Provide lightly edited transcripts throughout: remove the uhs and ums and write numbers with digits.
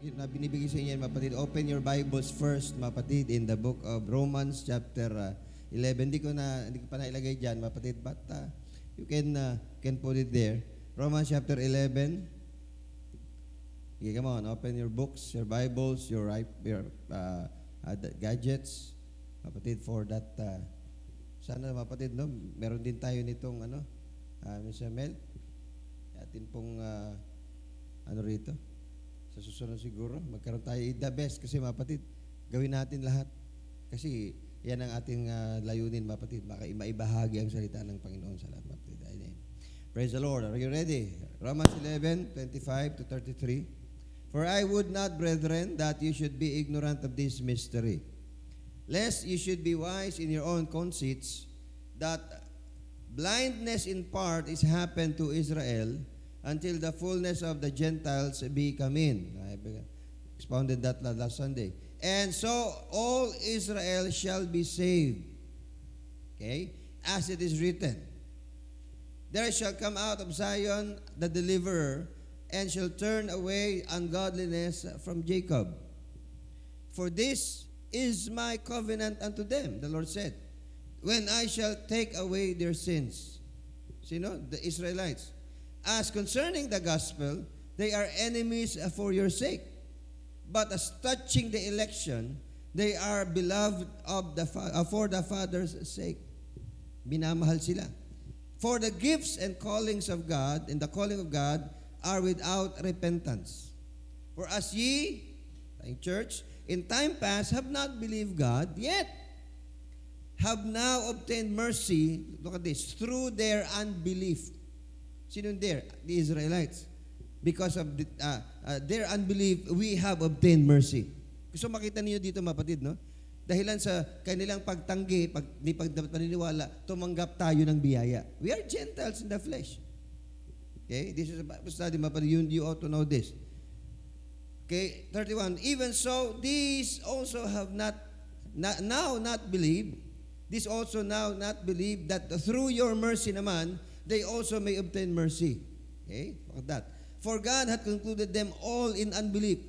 na binibigay sa inyo, mapatid. Open your Bibles first, mapatid, in the book of Romans chapter 11. Hindi ko pa nailagay diyan, mapatid, but you can put it there. Romans chapter 11. Okay, come on, open your books, your Bibles, your gadgets, mapatid, for that. Sana mapatid, no, meron din tayo nitong Mr. Mel, atin pong rito. Sa susunod siguro, magkaroon tayo the best kasi mapatid, gawin natin lahat. Kasi yan ang ating layunin, mapatid, maibahagi ang salita ng Panginoon sa lahat, mapatid. Amen. Praise the Lord. Are you ready? Romans 11:25 to 33. For I would not, brethren, that you should be ignorant of this mystery, lest you should be wise in your own conceits, that blindness in part is happened to Israel, until the fullness of the Gentiles be come in. I expounded that last Sunday. And so all Israel shall be saved. Okay? As it is written, there shall come out of Zion the deliverer, and shall turn away ungodliness from Jacob. For this is my covenant unto them, the Lord said, when I shall take away their sins. Sino? The Israelites. As concerning the gospel, they are enemies for your sake. But as touching the election, they are beloved of for the Father's sake. Binamahal sila. For the gifts and callings of God, and the calling of God, are without repentance. For as ye, in church, in time past have not believed God, yet have now obtained mercy, look at this, through their unbelief. Sino there? The Israelites. Because of their unbelief, we have obtained mercy. Gusto makita niyo dito, mapatid, no? Dahilan sa kanilang pagtanggi, di paniniwala, tumanggap tayo ng biyaya. We are Gentiles in the flesh. Okay? This is a Bible study, mapatid. You ought to know this. Okay, 31. Even so, these also have not believed. This also now not believe that through your mercy naman, they also may obtain mercy. Okay? Look at that. For God had concluded them all in unbelief.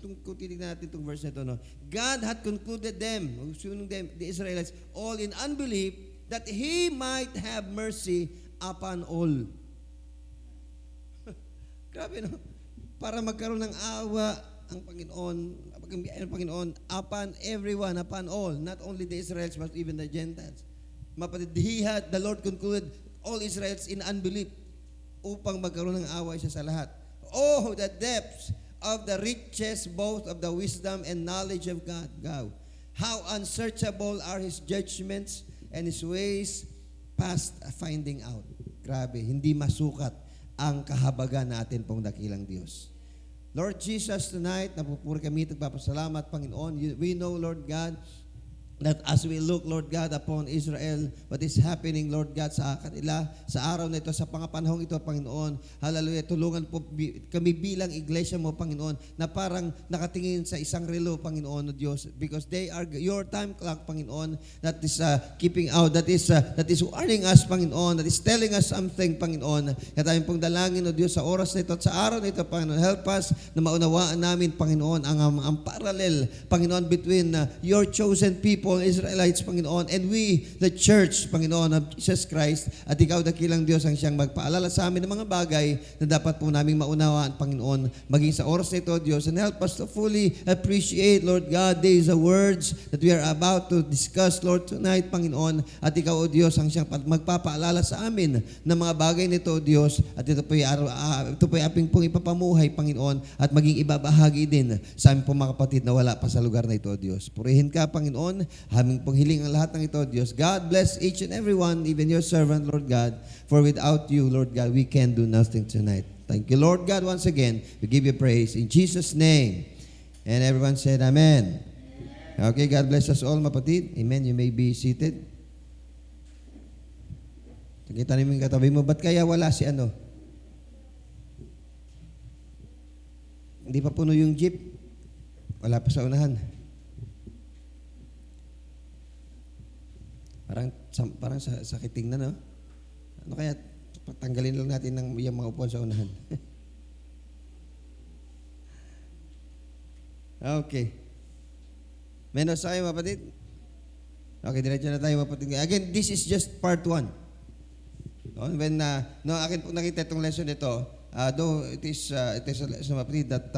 Kung titignan natin itong verse na ito, no? God had concluded them, the Israelites, all in unbelief, that He might have mercy upon all. Grabe, no? Para magkaroon ng awa ang Panginoon, ang Panginoon, upon everyone, upon all, not only the Israelites, but even the Gentiles. Mapatid, the Lord concluded all Israelites in unbelief upang magkaroon ng awa siya sa lahat. Oh, the depths of the riches both of the wisdom and knowledge of God. Go. How unsearchable are His judgments and His ways past finding out. Grabe, hindi masukat ang kahabagan natin pong dakilang Diyos. Lord Jesus, tonight, napupuri kami at nagpapasalamat, Panginoon. We know, Lord God, that as we look, Lord God, upon Israel, what is happening, Lord God, sa kanila, sa araw na ito, sa pangapanahong ito, Panginoon, hallelujah, tulungan po kami bilang iglesia mo, Panginoon, na parang nakatingin sa isang relo, Panginoon, o Diyos, because they are your time clock, Panginoon, that is keeping out, that is warning us, Panginoon, that is telling us something, Panginoon, kaya tayong pong dalangin, o Diyos, sa oras na ito, at sa araw na ito, Panginoon, help us na maunawaan namin, Panginoon, ang parallel, Panginoon, between your chosen people, Israelites, Panginoon, and we, the church, Panginoon, of Jesus Christ, at ikaw, dakilang Diyos, ang siyang magpaalala sa amin ng mga bagay na dapat po naming maunawaan, Panginoon, maging sa oras na ito, Diyos, and help us to fully appreciate, Lord God, these words that we are about to discuss, Lord, tonight, Panginoon, at ikaw, O Diyos, ang siyang magpapaalala sa amin ng mga bagay nito, O Diyos, at ito po ay aping pong ipapamuhay, Panginoon, at maging ibabahagi din sa aming pong mga kapatid na wala pa sa lugar na ito, O Diyos. Purihin ka, Panginoon, aming paghiling ang lahat ng ito, Diyos. God bless each and every one, even your servant, Lord God. For without you, Lord God, we can do nothing tonight. Thank you, Lord God, once again. We give you praise in Jesus' name. And everyone said, Amen. Okay, God bless us all, mapatid. Amen. You may be seated. Nakita namin yung katabi mo, ba't kaya wala si ano? Hindi pa puno yung jeep. Wala pa sa unahan. Parang sakit tingnan, no? Ano kaya, patanggalin lang natin yung mga upuan sa unahan. Okay. Menos tayo, mapatid? Okay, diretso na tayo, mapatid. Again, this is just part 1. No, when akin po nakita itong lesson ito, though it is a lesson, mapatid, that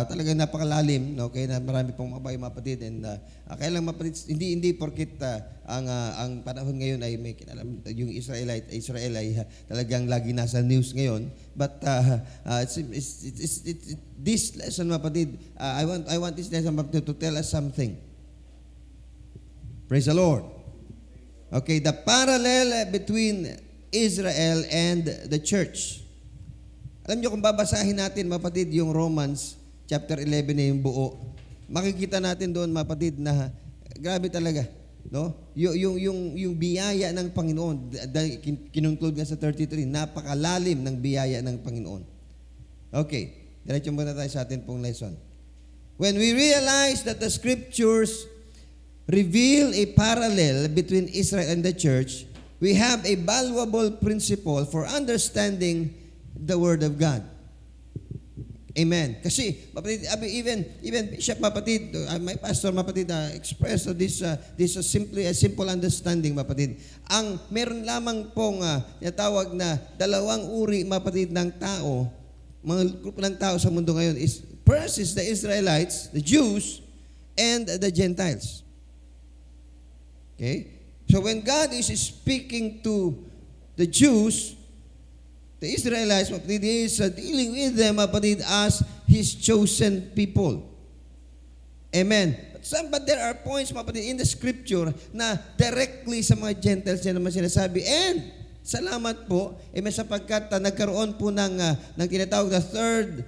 talagang napakalalim, no, kaya na marami pong mabay, mapatid, and kaya lang, mapatid, hindi porkit ang panahon ngayon ay may kinalam, yung Israel ay talagang lagi nasa news ngayon, but this lesson, mapatid, I want this lesson, mapatid, to tell us something. Praise the Lord. Okay, the parallel between Israel and the church. Alam niyo, kung babasahin natin, mapatid, yung Romans chapter 11 na yung buo, makikita natin doon, mapatid, na grabe talaga, no? Yung biyaya ng Panginoon, kinungklud nga sa 33, napakalalim ng biyaya ng Panginoon. Okay, diretso muna tayo sa atin pong lesson. When we realize that the scriptures reveal a parallel between Israel and the church, we have a valuable principle for understanding the Word of God. Amen. Kasi, mapatid, even Bishop, mapatid, my pastor, mapatid, express this simple understanding, mapatid. Ang meron lamang pong tawag na dalawang uri, mapatid, ng tao, mga grupo ng tao sa mundo ngayon is, first is the Israelites, the Jews, and the Gentiles. Okay? So when God is speaking to the Jews, the Israelites, mapatid, He is dealing with them, mapatid, as His chosen people. Amen. But there are points, mapatid, in the scripture na directly sa mga Gentiles yan naman sinasabi. And salamat po, amen, sapagkat nagkaroon po ng tinatawag na third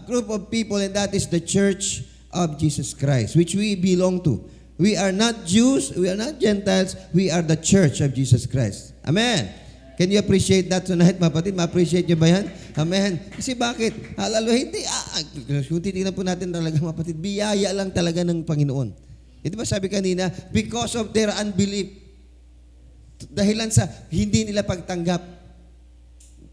group of people, and that is the Church of Jesus Christ, which we belong to. We are not Jews, we are not Gentiles, we are the Church of Jesus Christ. Amen. Can you appreciate that tonight, mapatid? Ma-appreciate nyo ba yan? Amen. Kasi bakit? Lalo hindi, kung titignan po natin talaga, mapatid, biyaya lang talaga ng Panginoon. Ito ba sabi kanina? Because of their unbelief. Dahilan sa hindi nila pagtanggap,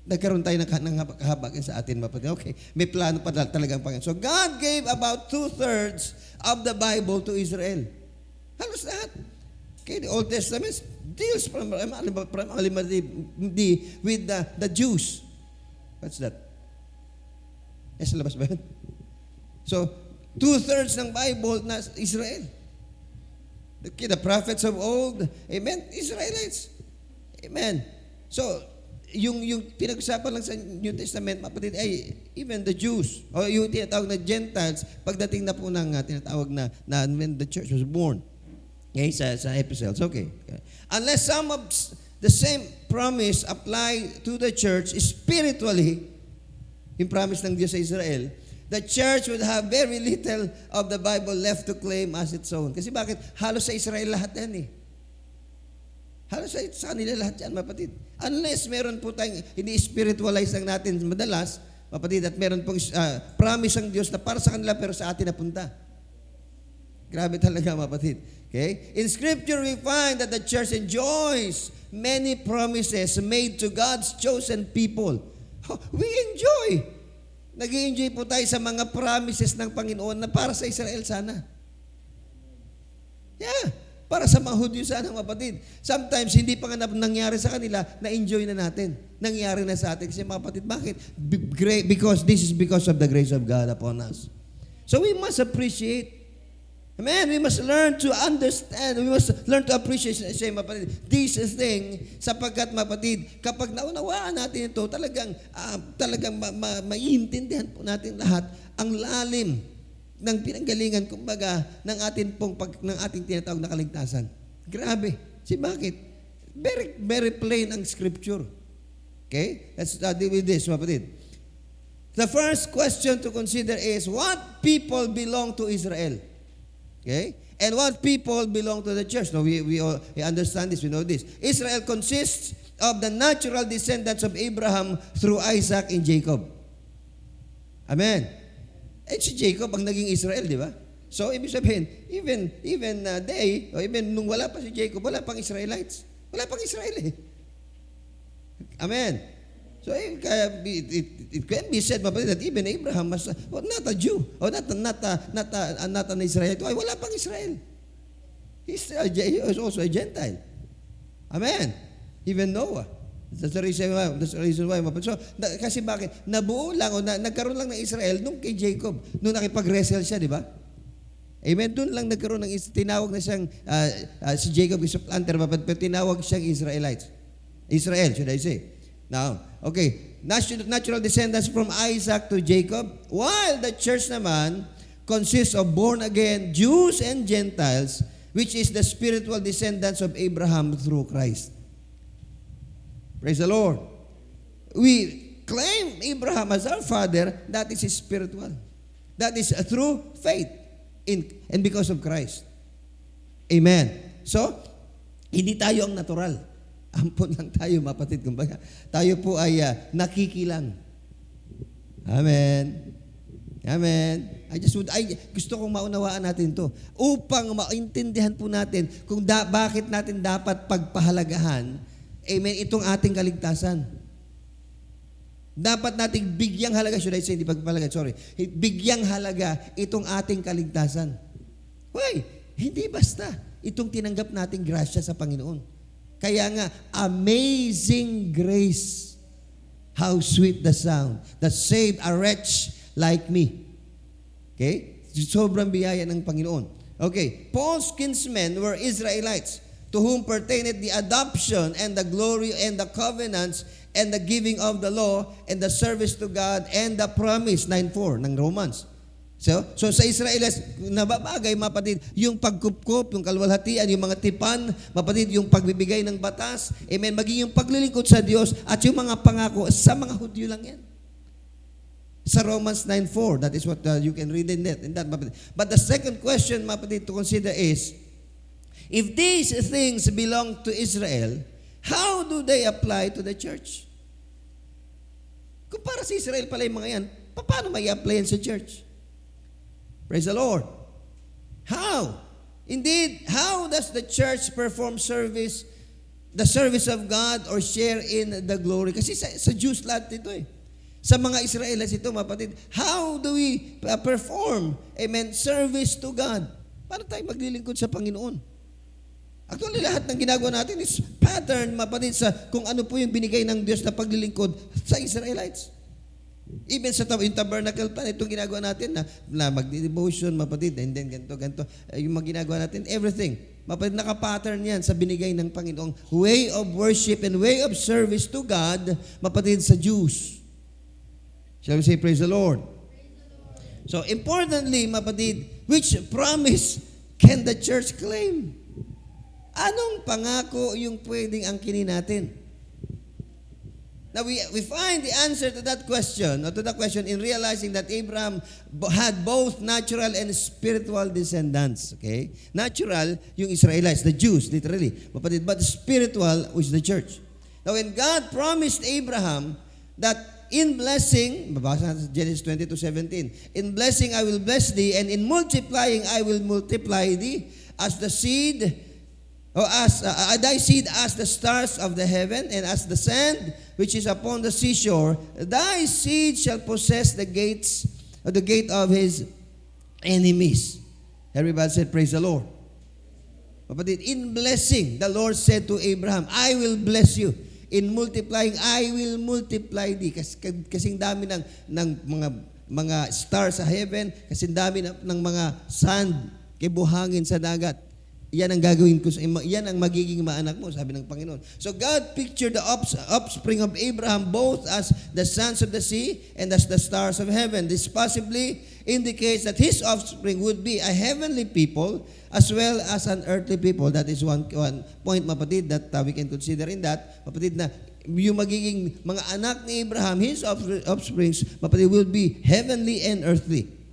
nagkaroon tayo ng kahabagan sa atin, mapatid. Okay, may plano pa talagang Panginoon. So God gave about 2/3 of the Bible to Israel. Halos lahat. Okay, the Old Testament deals primarily with the Jews. What's that? Sa labas ba yun? So, 2/3 ng Bible na Israel. The prophets of old, amen, Israelites. Amen. So, yung pinag-usapan lang sa New Testament, mapatid, ay even the Jews, o yung tinatawag na Gentiles, pagdating na po ng tinatawag na when the church was born. Okay, sa epistles. Okay. Unless some of the same promise apply to the church spiritually, yung promise ng Diyos sa Israel, the church would have very little of the Bible left to claim as its own. Kasi bakit? Halos sa Israel lahat yan eh. Halos sa kanila lahat yan, mapatid. Unless meron po tayong, hindi spiritualize lang natin madalas, mapatid, at meron pong promise ng Diyos na para sa kanila pero sa atin napunta. Grabe talaga, mapatid. Okay? In Scripture, we find that the church enjoys many promises made to God's chosen people. We enjoy. Nag-i-enjoy po tayo sa mga promises ng Panginoon na para sa Israel sana. Yeah. Para sa mga Hudyo sana, mapatid. Sometimes, hindi pa nga nangyari sa kanila, na-enjoy na natin. Nangyari na sa atin. Kasi mapatid, bakit? Because this is because of the grace of God upon us. So we must appreciate. Amen. We must learn to understand. We must learn to appreciate, say, mapatid, this thing, sapagkat, mapatid, kapag naunawaan natin ito, talagang maiintindihan po natin lahat ang lalim ng pinanggalingan, kumbaga, ng ating tinatawag na kaligtasan. Grabe. Bakit? Very, very plain ang scripture. Okay? Let's deal with this, mapatid. The first question to consider is, what people belong to Israel? Okay? And what people belong to the church? Now, we understand this, we know this. Israel consists of the natural descendants of Abraham through Isaac and Jacob. Amen. Eh, si Jacob ang naging Israel, di ba? So, ibig sabihin, even nung wala pa si Jacob, wala pang Israelites. Wala pang Israel eh. Amen. So it can be said, mapatid, that even Abraham was not a Jew, or not an Israelite. Ay, wala pang Israel. He was also a Gentile. Amen. Even Noah. That's the reason why. So, kasi bakit? Nabuo lang, o nagkaroon lang ng Israel nung kay Jacob, nung nakipag-wrestle siya, di ba? Amen. Doon lang nagkaroon ng, tinawag na siyang, si Jacob is a planter, pero tinawag siyang Israelites. Israel, should I say. Now, okay, natural descendants from Isaac to Jacob, while the church naman consists of born-again Jews and Gentiles, which is the spiritual descendants of Abraham through Christ. Praise the Lord. We claim Abraham as our father, that is spiritual. That is through faith and because of Christ. Amen. So, hindi tayo ang natural. Ampon lang tayo, mapatid. Kumbaga, tayo po ay nakikilang. Amen. Amen. Gusto kong maunawaan natin to upang maintindihan po natin kung bakit natin dapat pagpahalagahan, amen, itong ating kaligtasan. Dapat nating bigyang halaga, should I say, hindi pagpahalaga, sorry. Bigyang halaga itong ating kaligtasan. Why? Hindi basta itong tinanggap nating grasya sa Panginoon. Kaya nga, amazing grace. How sweet the sound that saved a wretch like me. Okay? Sobrang biyaya ng Panginoon. Okay. Paul's kinsmen were Israelites, to whom pertained the adoption and the glory and the covenants and the giving of the law and the service to God and the promise, 9:4 ng Romans. So sa Israelites, nababagay, mapatid, yung pagkupkup, yung kalwalhatian, yung mga tipan, mapatid, yung pagbibigay ng batas, amen, maging yung paglilingkod sa Diyos at yung mga pangako sa mga Hudyo lang yan. Sa Romans 9:4, that is what you can read in that, mapatid. But the second question, mapatid, to consider is, if these things belong to Israel, how do they apply to the church? Kung para sa Israel pala yung mga yan, paano may apply yan sa church? Praise the Lord. How? Indeed, how does the church perform service, the service of God, or share in the glory? Kasi sa Jews lahat ito eh. Sa mga Israelites ito, mapatid, how do we perform, amen, service to God? Paano tayo maglilingkod sa Panginoon? Actually, lahat ng ginagawa natin is pattern, mapatid, sa kung ano po yung binigay ng Diyos na paglilingkod sa Israelites. Even sa yung tabernacle pa, itong ginagawa natin na mag-devotion, mapatid, and then ganito, yung mga ginagawa natin, everything. Mapatid, naka-pattern yan sa binigay ng Panginoong way of worship and way of service to God, mapatid, sa Jews. Shall we say, praise the Lord? So, importantly, mapatid, which promise can the church claim? Anong pangako yung pwedeng angkinin natin? Now, we find the answer to that question, or to the question, in realizing that Abraham had both natural and spiritual descendants. Okay? Natural, yung Israelites, the Jews, literally. But spiritual was the church. Now, when God promised Abraham that in blessing, babasa natin Genesis 22:17, in blessing I will bless thee, and in multiplying I will multiply thee, as the seed, or as thy seed as the stars of the heaven, and as the sand which is upon the seashore, thy seed shall possess the gate of his enemies. Everybody said, praise the Lord. But in blessing, the Lord said to Abraham, I will bless you. In multiplying, I will multiply thee. Kasing dami ng mga stars sa heaven, kasing dami ng mga sand, kibuhangin sa dagat. Yan ang gagawin ko, yan ang magiging maanak mo, sabi ng Panginoon. So God pictured the offspring of Abraham both as the sons of the sea and as the stars of heaven. This possibly indicates that his offspring would be a heavenly people as well as an earthly people. That is one point, mapatid, that we can consider in that. Mapatid na yung magiging mga anak ni Abraham, his offsprings, mapatid, will be heavenly and earthly.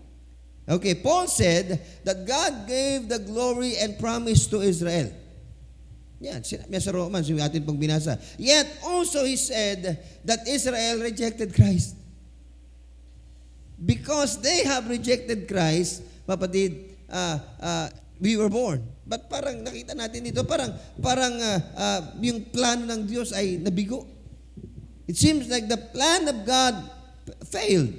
Okay, Paul said that God gave the glory and promise to Israel. Yan, sinabi sa Romans, yung atin pong binasa. Yet also he said that Israel rejected Christ. Because they have rejected Christ, mapatid, we were born. But parang nakita natin dito, parang yung plano ng Diyos ay nabigo. It seems like the plan of God failed.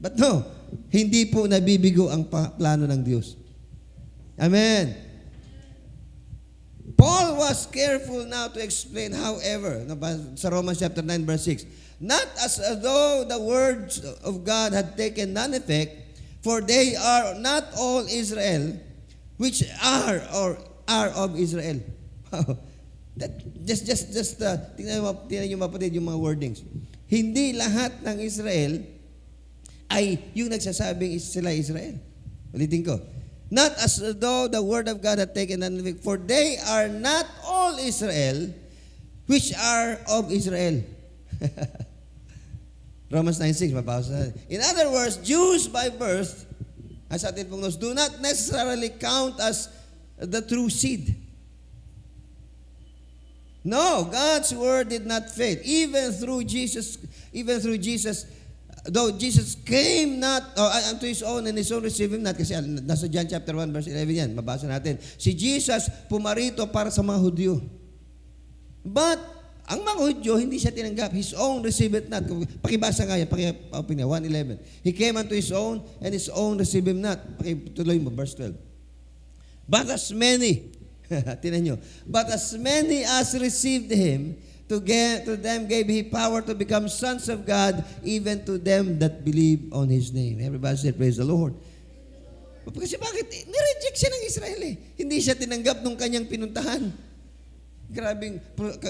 But no, hindi po nabibigo ang plano ng Diyos. Amen. Paul was careful now to explain, however, sa Romans chapter 9 verse 6, not as though the words of God had taken none effect, for they are not all Israel, which are or are of Israel. That, tingnan nyo mapatid yung mga wordings. Hindi lahat ng Israel ay yung nagsasabing sila Israel. Ulitin ko. Not as though the word of God had taken an effect, for they are not all Israel, which are of Israel. Romans 9:6, mabasa natin. In other words, Jews by birth, as atin pong knows, do not necessarily count as the true seed. No, God's word did not fail. Even through Jesus, though Jesus came not unto His own and His own received Him not. Kasi nasa John chapter 1 verse 11 yan, mabasa natin. Si Jesus pumarito para sa mga Hudyo. But, ang mga Hudyo, hindi siya tinanggap. His own received it not. Pakibasa nga yan, pakiopen niya, 1:11. He came unto His own and His own received Him not. Pakituloy mo, verse 12. But as many, tinan nyo, but as many as received Him, to them gave He power to become sons of God, even to them that believe on His name. Everybody say, praise the Lord. Kasi bakit? Nireject siya ng Israel eh. Hindi siya tinanggap nung kanyang pinuntahan. Grabing,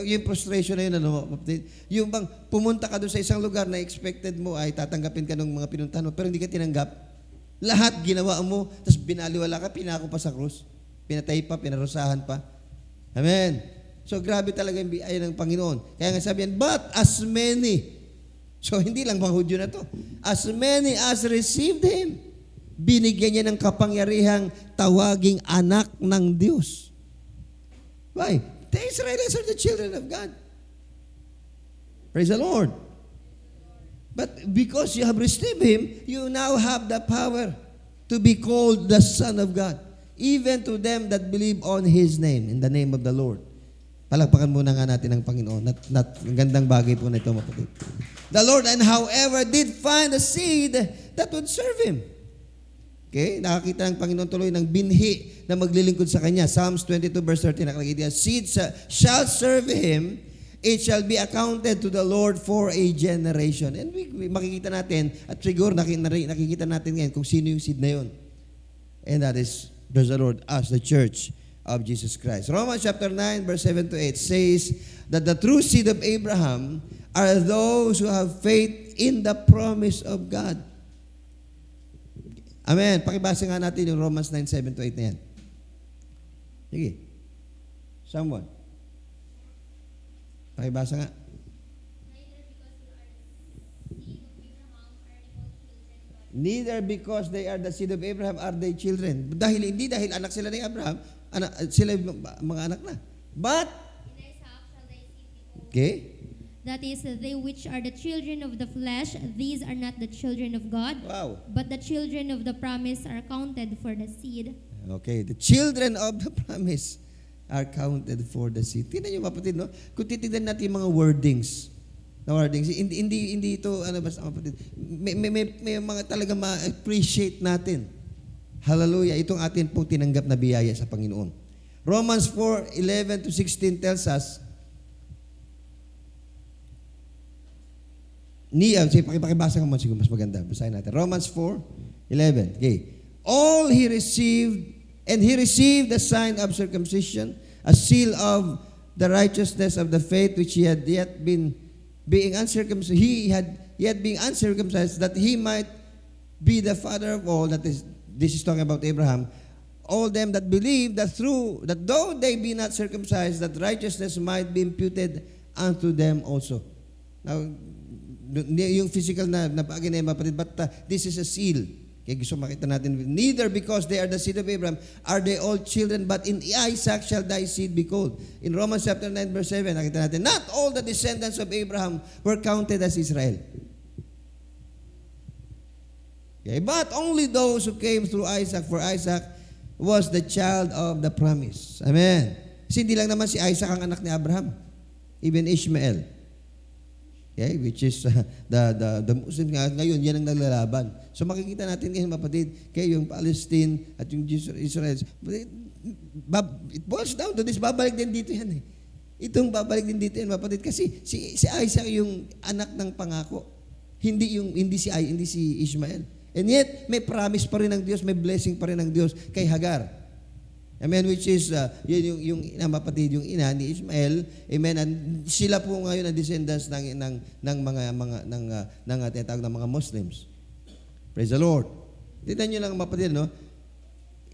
yung frustration na yun, yung bang pumunta ka doon sa isang lugar na expected mo ay tatanggapin ka ng mga pinuntahan mo, pero hindi ka tinanggap. Lahat ginawa mo, tapos binaliwala ka, pinako pa sa krus. Pinatay pa, pinarusahan pa. Amen. So, grabe talaga yung biyaya ng Panginoon. Kaya nga sabihin, but as many, so hindi lang mga Hudyo na to, as many as received Him, binigyan niya ng kapangyarihang tawaging anak ng Diyos. Why? The Israelites are the children of God. Praise the Lord. But because you have received Him, you now have the power to be called the Son of God. Even to them that believe on His name, in the name of the Lord. Palakpakan muna nga natin ang Panginoon. Ang gandang bagay po na ito, mapatid. The Lord, and however, did find a seed that would serve Him. Okay? Nakakita ng Panginoon tuloy ng binhi na maglilingkod sa Kanya. Psalms 22 verse 13, nakalagay diyan, seeds shall serve Him, it shall be accounted to the Lord for a generation. And we makikita natin, at siguro nakikita natin ngayon kung sino yung seed na yun. And that is, there's the Lord, us, the church of Jesus Christ. Romans chapter 9, verse 7 to 8 says that the true seed of Abraham are those who have faith in the promise of God. Amen. Pakibasa nga natin yung Romans 9, 7 to 8 na yan. Sige. Someone. Pakibasa nga. Neither because they are the seed of Abraham are they children. Hindi dahil anak sila ni Abraham, sila mga anak na. But, okay? That is, they which are the children of the flesh, these are not the children of God. Wow. But the children of the promise are counted for the seed. Okay, the children of the promise are counted for the seed. Tingnan niyo mapatid, no? Kung titignan natin yung mga wordings, hindi ito, basta mapatid. May mga talaga ma-appreciate natin. Hallelujah. Itong atin pong tinanggap na biyaya sa Panginoon. Romans 4:11 to 16 tells us, pakibasa ko mo siguro mas maganda. Basahin natin. Romans 4:11. Okay. All he received the sign of circumcision, a seal of the righteousness of the faith which he had yet been being uncircumcised. He had yet being uncircumcised, that he might be the father of all. That is, this is talking about Abraham. All them that believe that though they be not circumcised, that righteousness might be imputed unto them also. Now, yung physical na bagay na mapatid, but this is a seal. Kaya gusto makita natin, neither because they are the seed of Abraham are they all children, but in Isaac shall thy seed be called. In Romans chapter 9 verse 7, nakita natin, not all the descendants of Abraham were counted as Israel. Okay, but only those who came through Isaac, for Isaac was the child of the promise. Amen. Kasi hindi lang naman si Isaac ang anak ni Abraham. Even Ishmael. Okay, which is the Muslim ngayon, yan ang naglalaban. So makikita natin ngayon, mapatid, kaya yung Palestine at yung Israel, it boils down to this, babalik din dito yan eh. Itong babalik din dito yan, mapatid, kasi si Isaac yung anak ng pangako. Hindi si Ishmael. And yet, may promise pa rin ng Diyos, may blessing pa rin ng Diyos kay Hagar. Amen, which is yung ina, mapatid, yung ina ni Ishmael. Amen. And sila po ngayon ang descendants ng mga tinatawag ng mga Muslims. Praise the Lord. Tignan niyo lang, mapatid, no?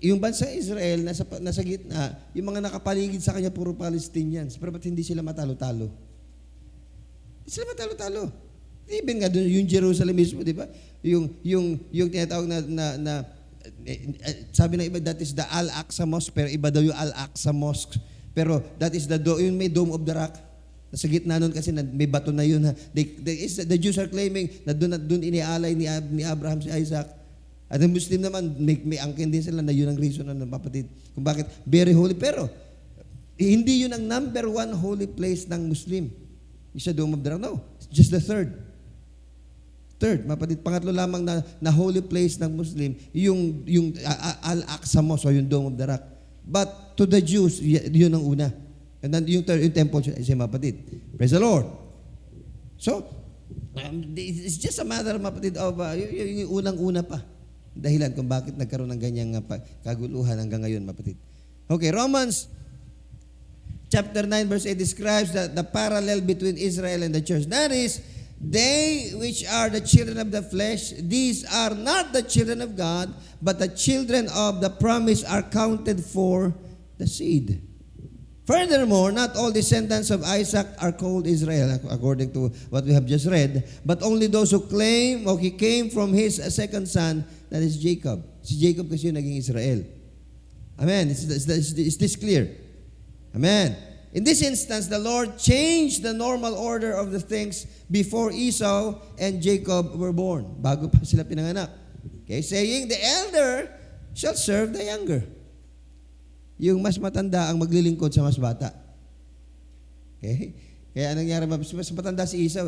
Yung bansa Israel nasa gitna, yung mga nakapaligid sa kanya puro Palestinians. Pero ba't hindi sila matalo-talo? Hindi sila matalo-talo. Even nga doon yung Jerusalem mismo, di ba? Yung tinatawag na sabi ng iba, that is the Al-Aqsa Mosque, pero iba daw yung Al-Aqsa Mosque. Pero that is yung may Dome of the Rock. Nasa gitna nun kasi may bato na yun. The Jews are claiming na doon inialay ni Abraham si Isaac. At ang Muslim naman, may angkin din sila na yun ang reason ng mapatid. Kung bakit very holy. Pero hindi yun ang number one holy place ng Muslim. Yung sa Dome of the Rock. No, it's just the third, mapatid, pangatlo lamang na holy place ng Muslim, yung Al-Aqsa Mosque o yung Dome of the Rock. But to the Jews, yun ang una. And then yung temple, siya mapatid. Praise the Lord. So, it's just a matter, mapatid, of yung unang-una pa. Dahilan kung bakit nagkaroon ng ganyang kaguluhan hanggang ngayon, mapatid. Okay, Romans chapter 9 verse 8 describes the parallel between Israel and the church. That is, they which are the children of the flesh, these are not the children of God, but the children of the promise are counted for the seed. Furthermore, not all descendants of Isaac are called Israel, according to what we have just read, but only those who claim, or he came from his second son, that is Jacob. Si Jacob kasi yung naging Israel. Amen. Is this clear? Amen. In this instance, the Lord changed the normal order of the things before Esau and Jacob were born. Bago pa sila pinanganak. Okay, saying, the elder shall serve the younger. Yung mas matanda ang maglilingkod sa mas bata. Okay? Kaya anong nangyari, mas matanda si Esau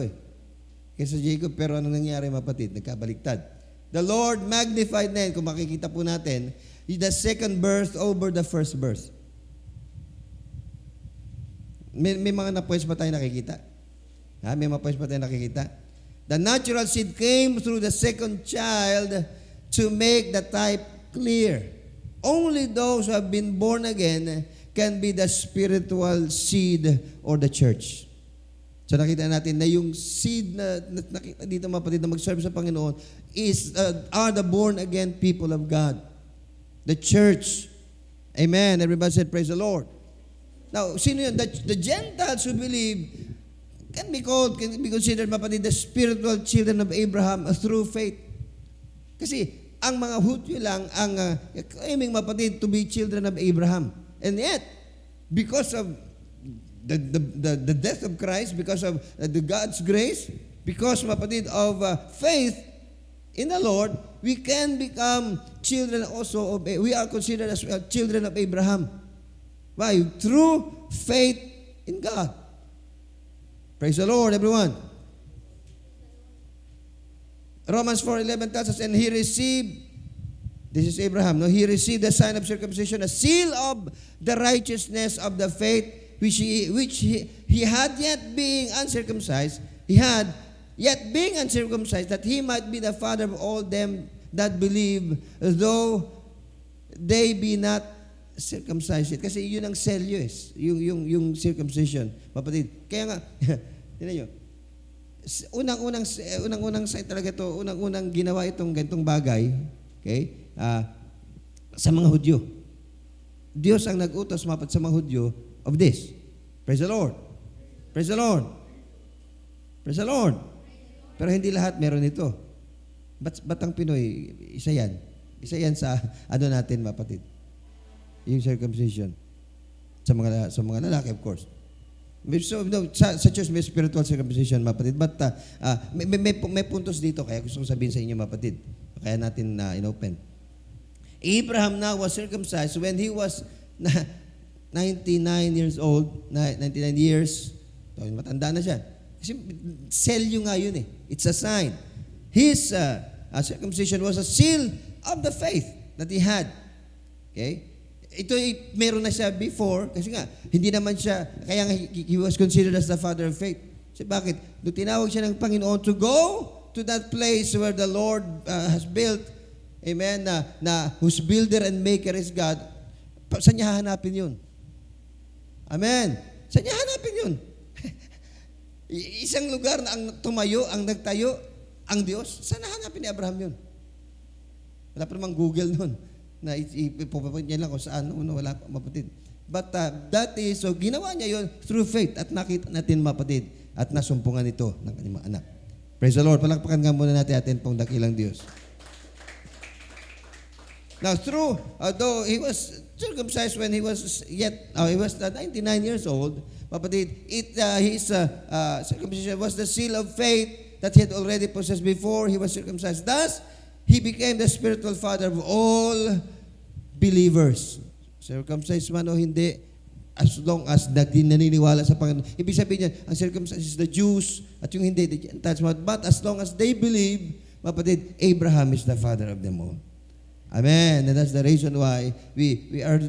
kaysa Jacob, pero anong nangyari, mapatid? Nagkabaliktad. The Lord magnified na yun, kung makikita po natin, the second birth over the first birth. May mga na-points pa tayo nakikita. May mga points pa tayo nakikita. The natural seed came through the second child to make the type clear. Only those who have been born again can be the spiritual seed or the church. So nakita natin na yung seed na nakita dito, mapatid, na mag-serve sa Panginoon are the born again people of God. The church. Amen. Everybody said, praise the Lord. Now, sino yun? The Gentiles who believe can be considered, mapatid, the spiritual children of Abraham through faith. Kasi ang mga Hudyo lang ang claiming, mapatid, to be children of Abraham. And yet, because of the death of Christ, because of the God's grace, because, mapatid, of faith in the Lord, we can become children also of, we are considered as children of Abraham. Why? Through faith in God. Praise the Lord, everyone. Romans 4:11 tells us, and he received, this is Abraham, no? He received the sign of circumcision, a seal of the righteousness of the faith, which he had yet being uncircumcised, that he might be the father of all them that believe, though they be not circumcised. Kasi yun ang selyo yung circumcision. Mapatid. Kaya nga, tinan nyo, unang site talaga ito, unang ginawa itong ganitong bagay, okay, sa mga Hudyo. Diyos ang nag-utos, mapat, sa mga Hudyo of this. Praise the Lord. Praise the Lord. Praise the Lord. Pero hindi lahat meron ito. Ba't ang Pinoy, isa yan. Isa yan sa natin, mapatid. Yung circumcision. Sa mga lalaki, of course. So, no, sa church may spiritual circumcision, mapatid. But may puntos dito, kaya gusto kong sabihin sa inyo, mapatid. Kaya natin inopen. Abraham now was circumcised when he was 99 years old, 99 years. So, matanda na siya. Kasi selyo nga yun eh. It's a sign. His circumcision was a seal of the faith that he had. Okay? Ito meron na siya before, kasi nga, hindi naman siya, kaya nga he was considered as the father of faith. Kasi bakit? Nung tinawag siya ng Panginoon to go to that place where the Lord has built, amen, na whose builder and maker is God, saan niya hahanapin yun? Amen. Saan niya hanapin yun? Isang lugar na ang tumayo, ang nagtayo, ang Diyos, saan hanapin ni Abraham yun? Wala pa namang Google nun na ipupunta niya lang kung saan, wala pa mapatid. But that is, so ginawa niya yun through faith at nakita natin mapatid at nasumpungan ito ng kanyang mga anak. Praise the Lord. Palakpakan nga muna natin atin pong dakilang Diyos. Now, though he was circumcised when he was he was 99 years old, mapatid, his circumcision was the seal of faith that he had already possessed before he was circumcised. Thus, he became the spiritual father of all believers. Circumcised man o hindi, as long as naniniwala sa Panginoon. Ibig sabihin niya, ang circumcised is the Jews at yung hindi, the Gentiles. But as long as they believe, mapatid, Abraham is the father of them all. Amen. And that's the reason why we are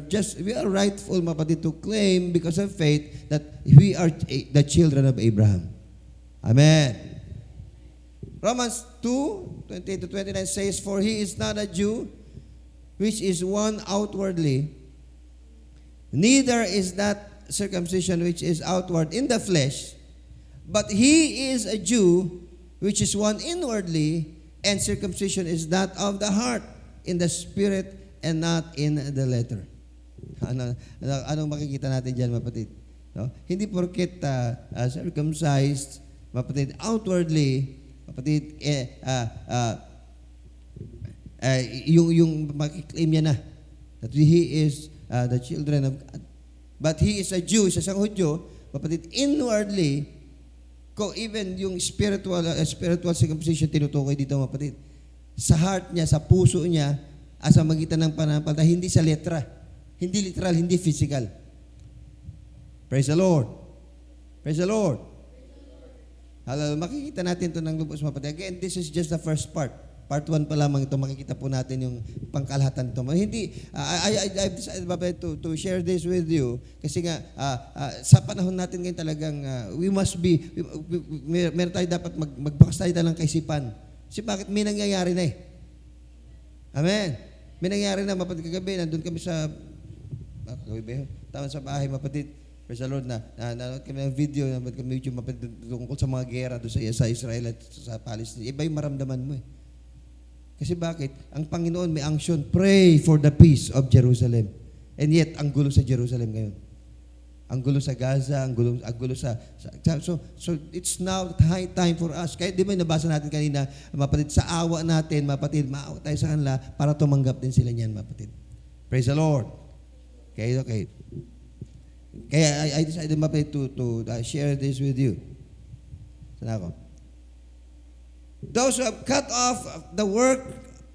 rightful, mapatid, to claim because of faith that we are the children of Abraham. Amen. Romans 2:28-29 says, "For he is not a Jew, which is one outwardly, neither is that circumcision which is outward in the flesh, but he is a Jew, which is one inwardly, and circumcision is that of the heart, in the spirit and not in the letter." Anong makikita natin dyan, mapatid? No? Hindi porket circumcised, mapatid, outwardly, mapatid, yung makiklaim niya na that he is the children of God. But he is a Jew, isang Hudyo, mapatid, inwardly, even yung spiritual circumcision tinutukoy dito, mapatid, sa heart niya, sa puso niya, sa magitan ng pananampalataya, hindi sa letra. Hindi literal, hindi physical. Praise the Lord. Praise the Lord. Hallelujah. Makikita natin ito ng lubos, mapatid. Again, this is just the first part. Part 1 pa lamang ito, makikita po natin yung pangkalahatan ito. Hindi, I've decided, mapatid, to share this with you kasi nga, sa panahon natin ngayon talagang, we must be, meron tayo dapat magbakas tayo ng kaisipan. Kasi bakit may nangyayari na eh. Amen. May nangyayari na, mapatid, kagabi, nandun kami sa, tama sa bahay, mapatid, praise the Lord, nanood kami ng video, nanood kami YouTube, mapatid, tungkol sa mga gera doon sa Israel at sa Palestine. Iba yung maramdaman mo eh. Kasi bakit? Ang Panginoon may unction, pray for the peace of Jerusalem. And yet, ang gulo sa Jerusalem ngayon. Ang gulo sa Gaza, ang gulo sa so it's now high time for us. Kaya di ba nabasa natin kanina, mapatid, sa awa natin, mapatid, maawa tayo sa kanila para tumanggap din sila niyan, mapatid. Praise the Lord. Okay. Kaya I decided, mapatid, to share this with you. Sana ako. Those who have cut off the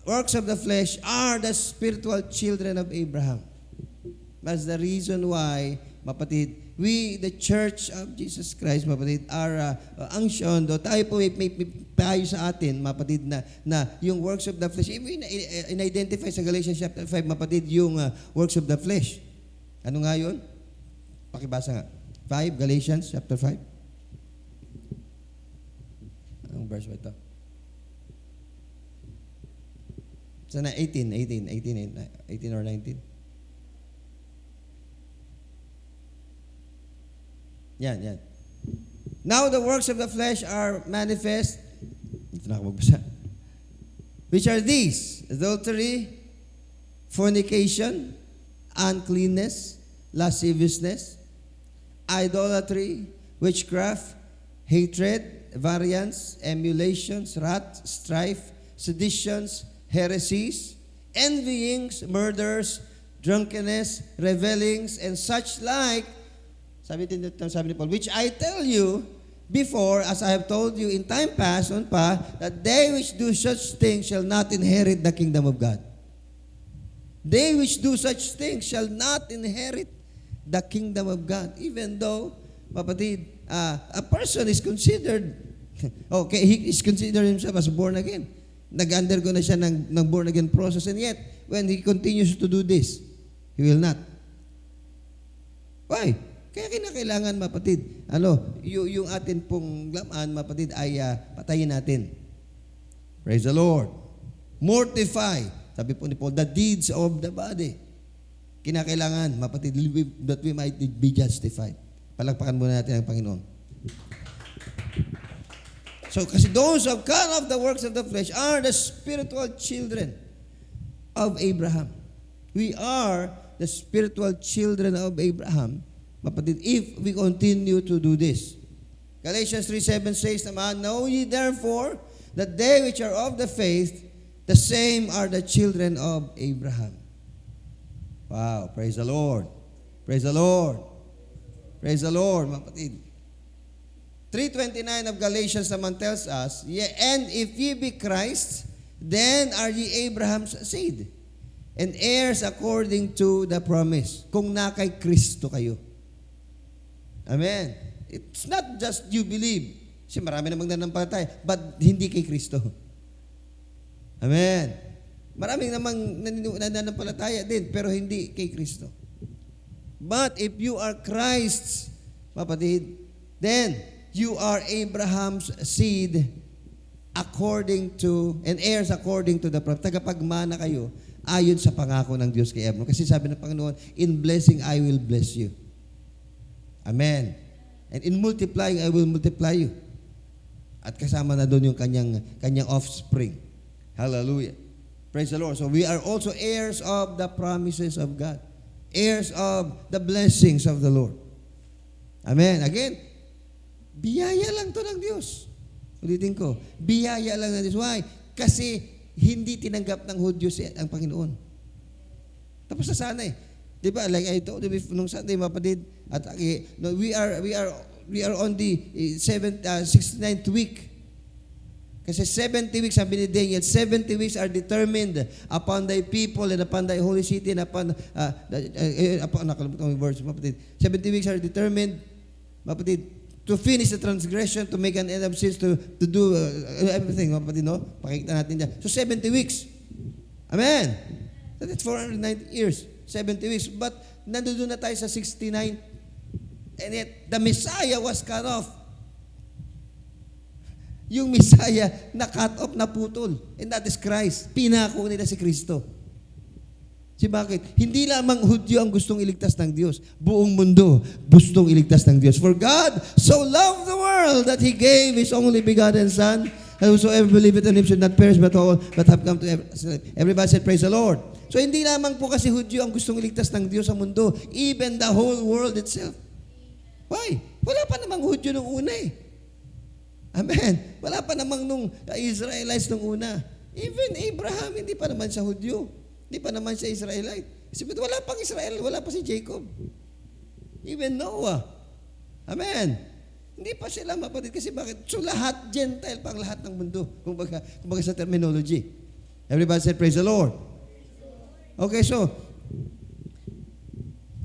works of the flesh are the spiritual children of Abraham. That's the reason why, mapatid, we, the Church of Jesus Christ, mapatid, are unctioned, o tayo po may payo sa atin, mapatid, na yung works of the flesh, in-identify sa Galatians chapter 5, mapatid, yung works of the flesh. Ano nga yun? Pakibasa nga. 5, Galatians chapter 5. Anong verse ba ito? Sana 18 or 19. Yan. Now the works of the flesh are manifest. Ito na ako magbasa. Which are these: adultery, fornication, uncleanness, lasciviousness, idolatry, witchcraft, hatred, variance, emulations, wrath, strife, seditions, heresies, envyings, murders, drunkenness, revelings, and such like. Sabi ni Paul, which I tell you before, as I have told you in time past, that they which do such things shall not inherit the kingdom of God. They which do such things shall not inherit the kingdom of God. Even though, mapatid, a person is considered, okay, he is considered himself as born again. Nag-undergo na siya ng born again process, and yet, when he continues to do this, he will not. Why? Kaya kinakailangan, mapatid, yung atin pong laman, mapatid, ay patayin natin. Praise the Lord. Mortify, sabi po ni Paul, the deeds of the body. Kinakailangan, mapatid, that we might be justified. Palakpakan muna natin ang Panginoon. So, kasi those who have cut off the works of the flesh are the spiritual children of Abraham. We are the spiritual children of Abraham, mapatid, if we continue to do this. Galatians 3:7 says naman, know ye therefore that they which are of the faith, the same are the children of Abraham. Wow, praise the Lord. Praise the Lord. Praise the Lord, mapatid. 3:29 of Galatians naman tells us, and if ye be Christ, then are ye Abraham's seed, and heirs according to the promise. Kung na kay Kristo kayo. Amen. It's not just you believe. Kasi marami namang nanampalataya, but hindi kay Kristo. Amen. Maraming namang nananampalataya din, pero hindi kay Kristo. But if you are Christ's, mapatid, then you are Abraham's seed according to, and heirs according to the promise. Tagapagmana kayo ayon sa pangako ng Diyos kay Abraham. Kasi sabi ng Panginoon, in blessing I will bless you. Amen. And in multiplying I will multiply you. At kasama na doon yung kanyang offspring. Hallelujah. Praise the Lord. So we are also heirs of the promises of God. Heirs of the blessings of the Lord. Amen. Again, biyaya lang to ng Diyos. Ulitin ko, biyaya lang ng Diyos. Why? Kasi hindi tinanggap ng Hudyo ang Panginoon. Tapos na sana eh. Di ba? Like I told you nung Sunday, mapatid, at no, we are on the 69th week. Kasi 70 weeks, sabi ni Daniel, 70 weeks are determined upon thy people and upon thy holy city and upon, nakalimutan ko yung verse, mapatid. 70 weeks are determined, mapatid, to finish the transgression, to make an end of sins, to do everything, mapatid, no? Pakikita natin dyan. So 70 weeks. Amen. That is 490 years. 70 weeks. But nandoon na tayo sa 69. And yet, the Messiah was cut off. Yung Messiah na cut off, na putol. And that is Christ. Pinako nila si Kristo. Si bakit? Hindi lamang Hudyo ang gustong iligtas ng Diyos. Buong mundo gustong iligtas ng Diyos. For God so loved the world that He gave His only begotten Son, and whosoever believeth in Him should not perish but have come to everybody said, praise the Lord. So hindi lamang po kasi Hudyo ang gustong iligtas ng Diyos sa mundo, even the whole world itself. Why? Wala pa namang Hudyo nung una eh. Amen. Wala pa namang nung Israelites nung una. Even Abraham, hindi pa naman siya Hudyo. Hindi pa naman siya Israelite. Isipin, wala pang Israel, wala pa si Jacob. Even Noah. Amen. Hindi pa sila mapatid kasi bakit? So lahat, Gentile pang lahat ng mundo. Kumbaga sa terminology. Everybody said, praise the Lord. Okay, so,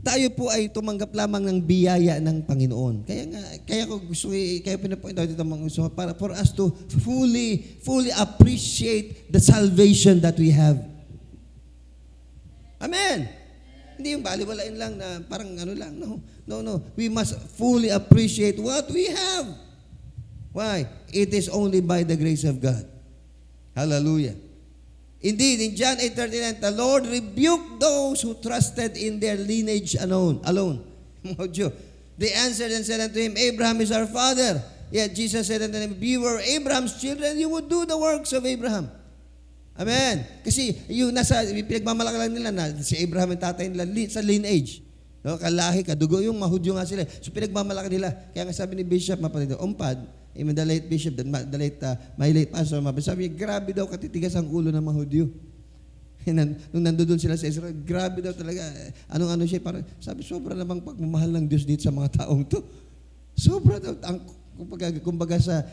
tayo po ay tumanggap lamang ng biyaya ng Panginoon. Kaya ko gusto, kaya pinapoint out dito mga gusto, para for us to fully appreciate the salvation that we have. Amen. Hindi yung baliwalain lang na parang ano lang. No. We must fully appreciate what we have. Why? It is only by the grace of God. Hallelujah. Indeed, in John 8:39, the Lord rebuked those who trusted in their lineage alone. They answered and said unto him, Abraham is our father. Yet Jesus said unto them, if you were Abraham's children, you would do the works of Abraham. Amen. Kasi yung pinagmamalaki lang nila na si Abraham ang tatay nila sa lineage. No, kalahi, kadugo, yung mahudyo nga sila. So pinagmamalaki nila. Kaya nga sabi ni Bishop, mapatid, umpad, even the late Bishop, my late pastor, sabi, grabe daw katitigas ang ulo ng mahudyo. Nung nandoon sila sa Israel, grabe daw talaga. Anong siya, parang, sabi, sobra namang pagmamahal ng Diyos dito sa mga taong to. Sobra daw, kumbaga sa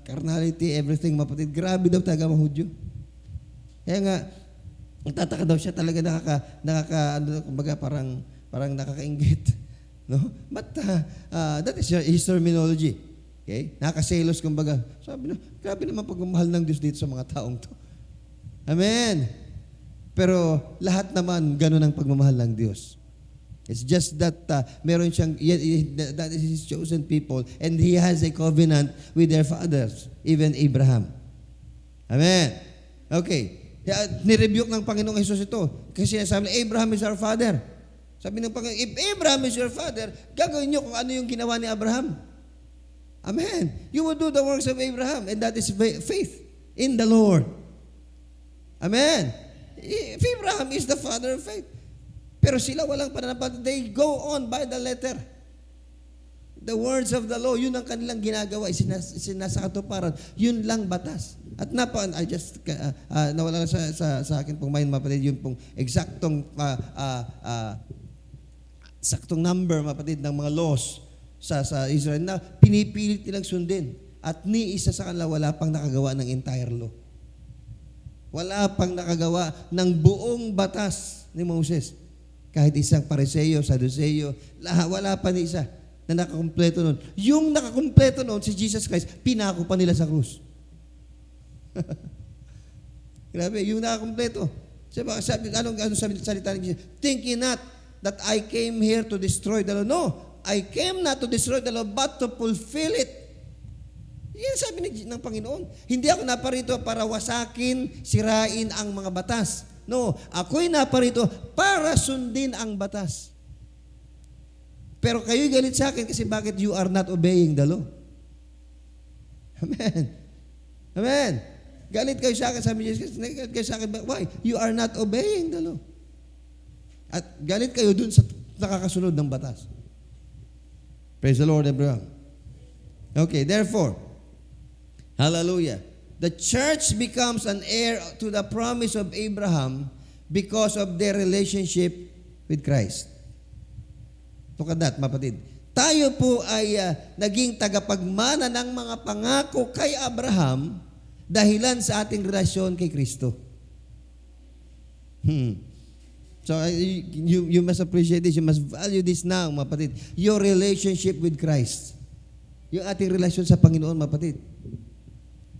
carnality, everything, mapatid, grabe daw talaga mahudyo. Kaya nga, nagtataka daw siya talaga kumbaga parang nakakainggit. No? But that is his terminology. Okay? Nakaselos kumbaga. Sabi na, grabe naman pagmamahal ng Diyos dito sa mga taong to. Amen. Pero lahat naman ganun ang pagmamahal ng Diyos. It's just that meron siyang, that is His chosen people, and He has a covenant with their fathers, even Abraham. Amen. Okay. Nirebuke ng Panginoong Jesus ito. Kasi sinasabi, Abraham is our father. Sabi ng Panginoon, if Abraham is your father, gagawin niyo kung ano yung ginawa ni Abraham. Amen. You will do the works of Abraham, and that is faith in the Lord. Amen. If Abraham is the father of faith. Pero sila walang pananampalataya. They go on by the letter. The words of the law, yun ang kanilang ginagawa, sinasakatuparan. Yun lang batas. At nawala sa akin pong mind, mapatid, yun pong eksaktong number, mapatid, ng mga laws sa Israel na pinipilit nilang sundin. At ni isa sa kanila wala pang nakagawa ng entire law. Wala pang nakagawa ng buong batas ni Moses. Kahit isang Pariseo, Saduceo, wala pa ni isa na nakakumpleto nun. Yung nakakumpleto nun, si Jesus Christ, pinako pa nila sa krus. Grabe, yung nakakumpleto. Anong sabi salita ni Jesus? Think ye not that I came here to destroy the law. No, I came not to destroy the law, but to fulfill it. Yan sabi ng Panginoon. Hindi ako naparito para wasakin, sirain ang mga batas. No, ako'y naparito para sundin ang batas. Pero kayo'y galit sa akin kasi bakit you are not obeying the law? Amen. Amen. Galit kayo sa akin, sabi ni Jesus, galit kayo sa akin, why? You are not obeying the law. At galit kayo dun sa nakakasunod ng batas. Praise the Lord, everyone. Okay, therefore, hallelujah. The church becomes an heir to the promise of Abraham because of their relationship with Christ. Look at that, mapatid. Tayo po ay naging tagapagmana ng mga pangako kay Abraham dahilan sa ating relasyon kay Kristo. So you must appreciate this. You must value this now, mapatid. Your relationship with Christ. Yung ating relasyon sa Panginoon, mapatid.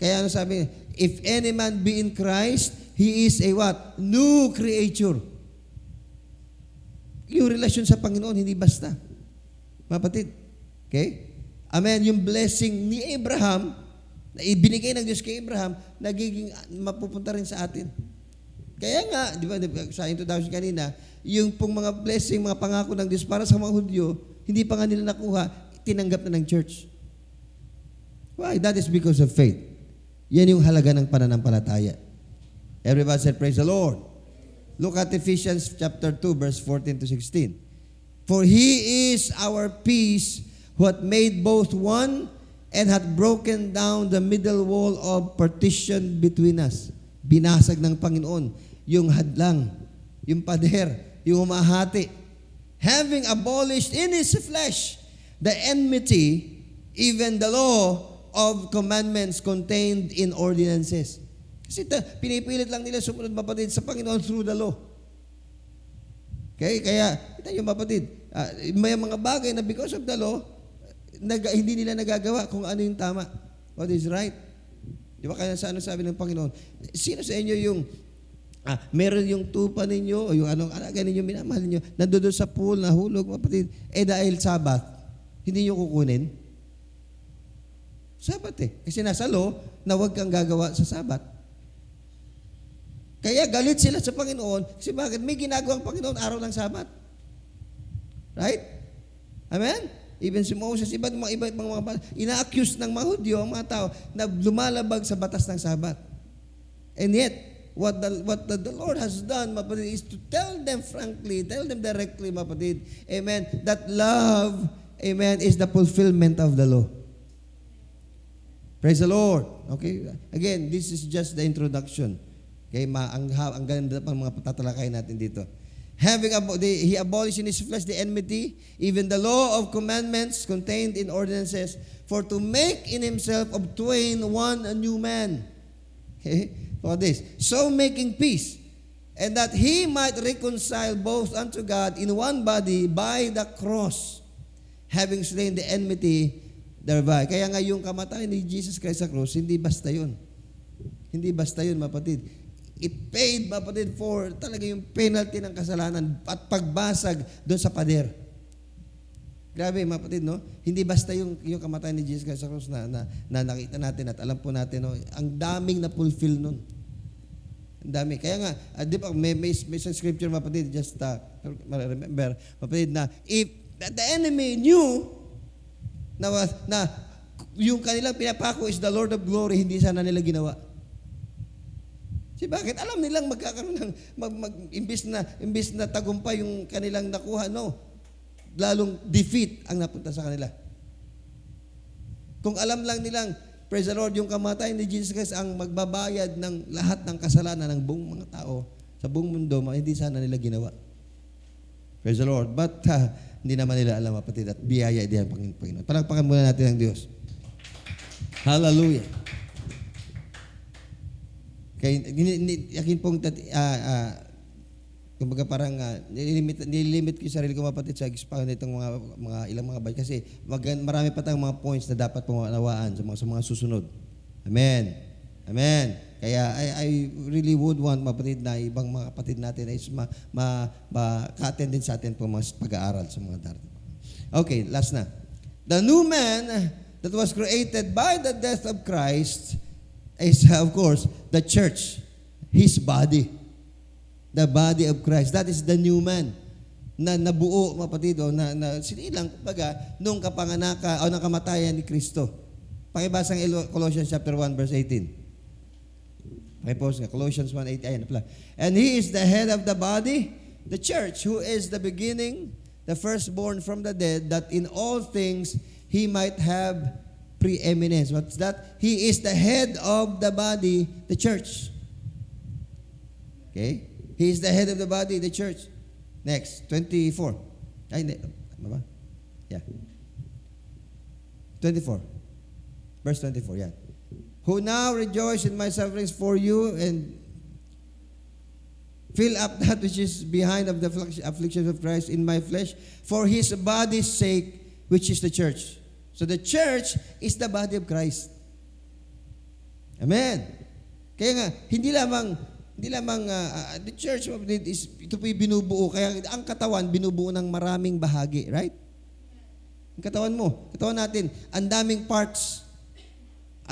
Kaya ano sabi, if any man be in Christ, he is a what? New creature. Yung relasyon sa Panginoon, hindi basta. Mapatid. Okay? Amen. Yung blessing ni Abraham, na ibinigay ng Diyos kay Abraham, nagiging mapupunta rin sa atin. Kaya nga, di ba, sa introduction kanina, yung pong mga blessing, mga pangako ng Diyos para sa mga Hudyo, hindi pa nga nila nakuha, tinanggap na ng church. Why? That is because of faith. Yan yung halaga ng pananampalataya. Everybody said, praise the Lord. Look at Ephesians chapter 2, verse 14 to 16. For He is our peace, who hath made both one, and hath broken down the middle wall of partition between us. Binasag ng Panginoon yung hadlang, yung pader, yung umahati. Having abolished in His flesh the enmity, even the law of commandments contained in ordinances. Kasi pinipilit lang nila sumunod, mapatid, sa Panginoon through the law. Okay? Kaya, kita yung mapatid, may mga bagay na because of the law, hindi nila nagagawa kung ano yung tama. What is right? Di ba kaya sa ano sabi ng Panginoon? Sino sa inyo yung meron yung tupa ninyo o yung anong alaga ninyo, minamahal ninyo, nandoon sa pool, nahulog, mapatid, dahil Sabat, hindi nyo kukunin? Sabat Kasi nasa law na huwag kang gagawa sa Sabat. Kaya galit sila sa Panginoon kasi bakit? May ginagawang Panginoon araw ng Sabat. Right? Amen? Even si Moses, iba't mga ina-accuse ng mga Hudyo ang mga tao na lumalabag sa batas ng Sabat. And yet, what the Lord has done, mapatid, is to tell them frankly, tell them directly, mapatid, amen, that love, amen, is the fulfillment of the law. Praise the Lord. Okay? Again, this is just the introduction. Okay? Ang ganda pang mga patatalakay natin dito. He abolished in His flesh the enmity, even the law of commandments contained in ordinances, for to make in Himself of twain one a new man. Okay? For this. So making peace, and that He might reconcile both unto God in one body by the cross. having slain the enmity thereby. Kaya nga yung kamatayan ni Jesus Christ sa krus, hindi basta yun. Hindi basta yun, mapatid. It paid, mapatid, for talaga yung penalty ng kasalanan at pagbasag doon sa pader. Grabe, mapatid, no? Hindi basta yung kamatayan ni Jesus Christ sa krus na nakita natin at alam po natin, no? Ang daming na-fulfill nun. Ang dami. Kaya nga, di ba, may isang scripture, mapatid, just remember, mapatid, na if the enemy knew na yung kanilang pinapako is the Lord of glory, hindi sana nila ginawa. Bakit? Alam nilang magkakaroon ng imbis na tagumpay yung kanilang nakuha, no? Lalong defeat ang napunta sa kanila. Kung alam lang nilang, praise the Lord, yung kamatayan ni Jesus Christ ang magbabayad ng lahat ng kasalanan ng buong mga tao sa buong mundo, hindi sana nila ginawa. Praise the Lord. But hindi naman nila alam, kapatid, at biyaya diyan ng Panginoon. Palakpakan muna natin ang Diyos. Hallelujah. Kaya yakin pong kumbaga parang nililimit ko yung sarili ko, mapatid, sa expound nitong mga ilang mga bagay kasi marami pa tayong mga points na dapat pangunawaan sa mga susunod. Amen. Amen. Kaya I really would want, mapatid, na ibang mga kapatid natin ay ka-attend din sa atin po mga pag-aaral sa mga darating. Okay, last na. The new man that was created by the death of Christ is, of course, the church, His body. The body of Christ. That is the new man na nabuo, mapatid, na sinilang, kumbaga, nung kapanganaka o nang kamatayan ni Kristo. Pakibasa ng Colossians chapter 1, verse 18. Pakipost nga, Colossians 1:18. Ayan, pala. And He is the head of the body, the church, who is the beginning, the firstborn from the dead, that in all things He might have preeminence. What's that? He is the head of the body, the church. Okay? He is the head of the body, the church. Next, 24. Ay, hindi. Tama ba? Yeah. 24. Verse 24, yeah. Who now rejoice in my sufferings for you and fill up that which is behind of the afflictions of Christ in my flesh for His body's sake, which is the church. So the church is the body of Christ. Amen. Kaya nga, hindi lamang the church is, ito po yung binubuo. Kaya ang katawan, binubuo ng maraming bahagi. Right? Ang katawan natin, ang daming parts.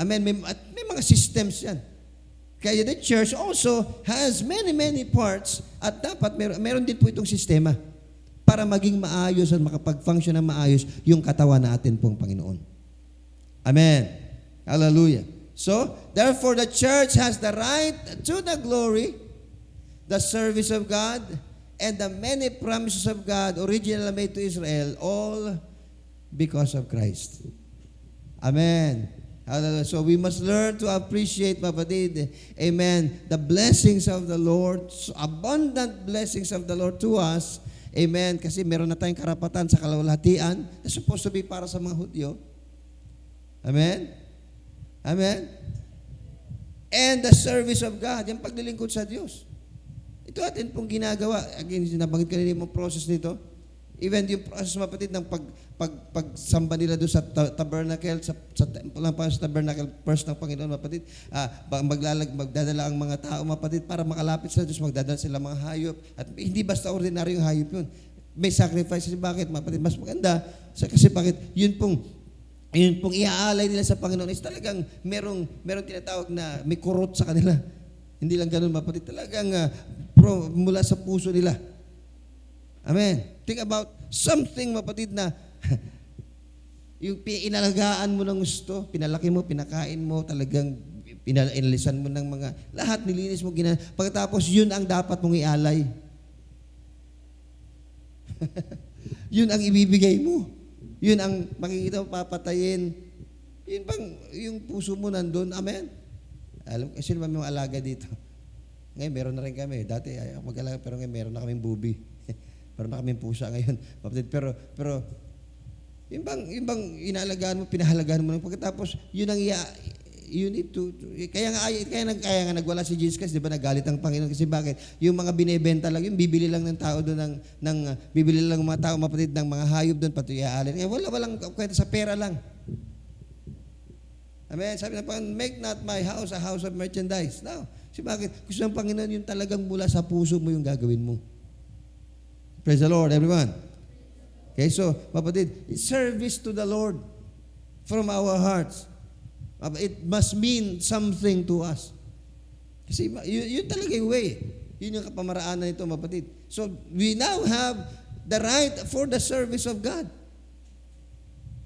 Amen. May mga systems yan. Kaya the church also has many parts at dapat meron din po itong sistema para maging maayos at makapag-function ng maayos yung katawan natin pong Panginoon. Amen. Hallelujah. So, therefore, the church has the right to the glory, the service of God, and the many promises of God originally made to Israel, all because of Christ. Amen. Hallelujah. So, we must learn to appreciate, kapatid, amen, the blessings of the Lord, abundant blessings of the Lord to us. Amen. Kasi meron na tayong karapatan sa kalawalhatian na supposed to be para sa mga Hudyo. Amen? Amen? And the service of God, yung paglilingkod sa Diyos. Ito atin pong ginagawa. Again, nabanggit kanina yung process nito. Even yung process, mapatid, ng pagsamba nila doon sa tabernacle, sa temple lang pa sa tabernacle, first ng Panginoon, mapatid, magdadala ang mga tao, mapatid, para makalapit sa Diyos, magdadala sila mga hayop. At hindi basta ordinaryong hayop yun. May sacrifice. Bakit, mapatid? Mas maganda. Kasi bakit? Yun pong iaalay nila sa Panginoon is talagang merong tinatawag na may kurot sa kanila. Hindi lang ganun, mapatid. Talagang mula sa puso nila. Amen. Think about something, mapatid, na yung inalagaan mo ng gusto, pinalaki mo, pinakain mo, talagang inalisan mo ng mga, lahat nilinis mo, pagkatapos yun ang dapat mong ialay. Yun ang ibibigay mo. Yun ang makikita mo, papatayin. Yun bang, yung puso mo nandun, amen? Alam, sino ba may mga alaga dito? Ngayon, meron na rin kami. Dati, ayaw mag-alaga, pero ngayon, meron na kaming bubi. Meron na kaming pusa ngayon. Pero yung bang inaalagaan mo, pinahalagaan mo, pagkatapos, yun ang you need to kaya nga nagwala si Jesus Christ, 'di ba? Nagalit ang Panginoon kasi bakit? Yung mga binebenta lang, yung bibili lang ng tao doon bibili lang ng mga tao, mapatid, ng mga hayop doon, pati iaalin. Walang kwenta, sa pera lang. Amen. Sabi ng Panginoon, make not my house a house of merchandise. No. Kasi bakit? Gusto ng Panginoon yung talagang mula sa puso mo yung gagawin mo. Praise the Lord, everyone. Okay, so, mapatid, service to the Lord from our hearts. It must mean something to us. Kasi yun talaga yung way. Yun yung kapamaraan na ito, mapatid. So, we now have the right for the service of God.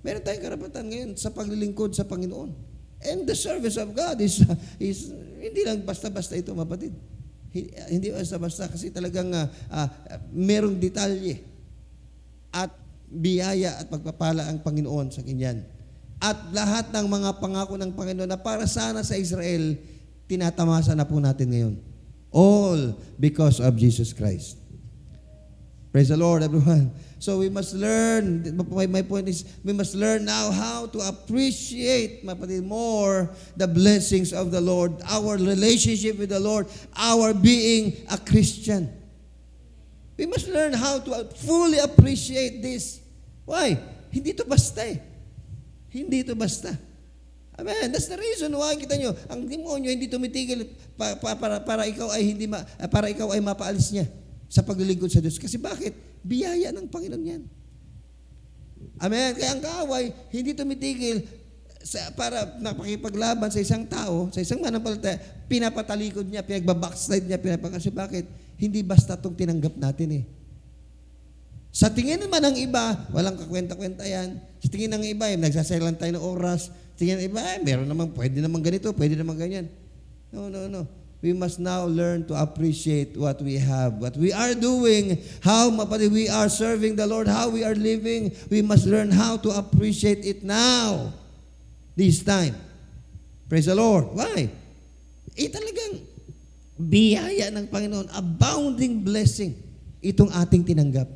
Meron tayong karapatan ngayon sa paglilingkod sa Panginoon. And the service of God is hindi lang basta-basta ito, mapatid. Hindi basta-basta kasi talagang merong detalye at biyaya at pagpapala ang Panginoon sa kanyan. At lahat ng mga pangako ng Panginoon na para sana sa Israel, tinatamasa na po natin ngayon. All because of Jesus Christ. Praise the Lord, everyone. So we must learn, my point is, we must learn now how to appreciate more the blessings of the Lord, our relationship with the Lord, our being a Christian. We must learn how to fully appreciate this. Why? Hindi ito basta eh. Hindi ito basta. Amen. That's the reason why kita nyo, ang demonyo hindi tumitigil para ikaw ay mapaalis niya sa paglilingkod sa Diyos. Kasi bakit? Biyaya ng Panginoon yan. Amen. Kaya ang kaaway hindi tumitigil para nakipaglaban sa isang tao, sa isang manampalataya, pinapatalikod niya, pinagbabackslide niya, kasi bakit? Hindi basta itong tinanggap natin eh. Sa tingin naman ng iba, walang kakwenta-kwenta yan. Sa tingin ng iba, nagsasailan tayo ng oras. Sa tingin ng iba, meron naman, pwede naman ganito, pwede naman ganyan. No. We must now learn to appreciate what we have, what we are doing, how we are serving the Lord, how we are living. We must learn how to appreciate it now, this time. Praise the Lord. Why? Talagang biyaya ng Panginoon, abounding blessing, itong ating tinanggap.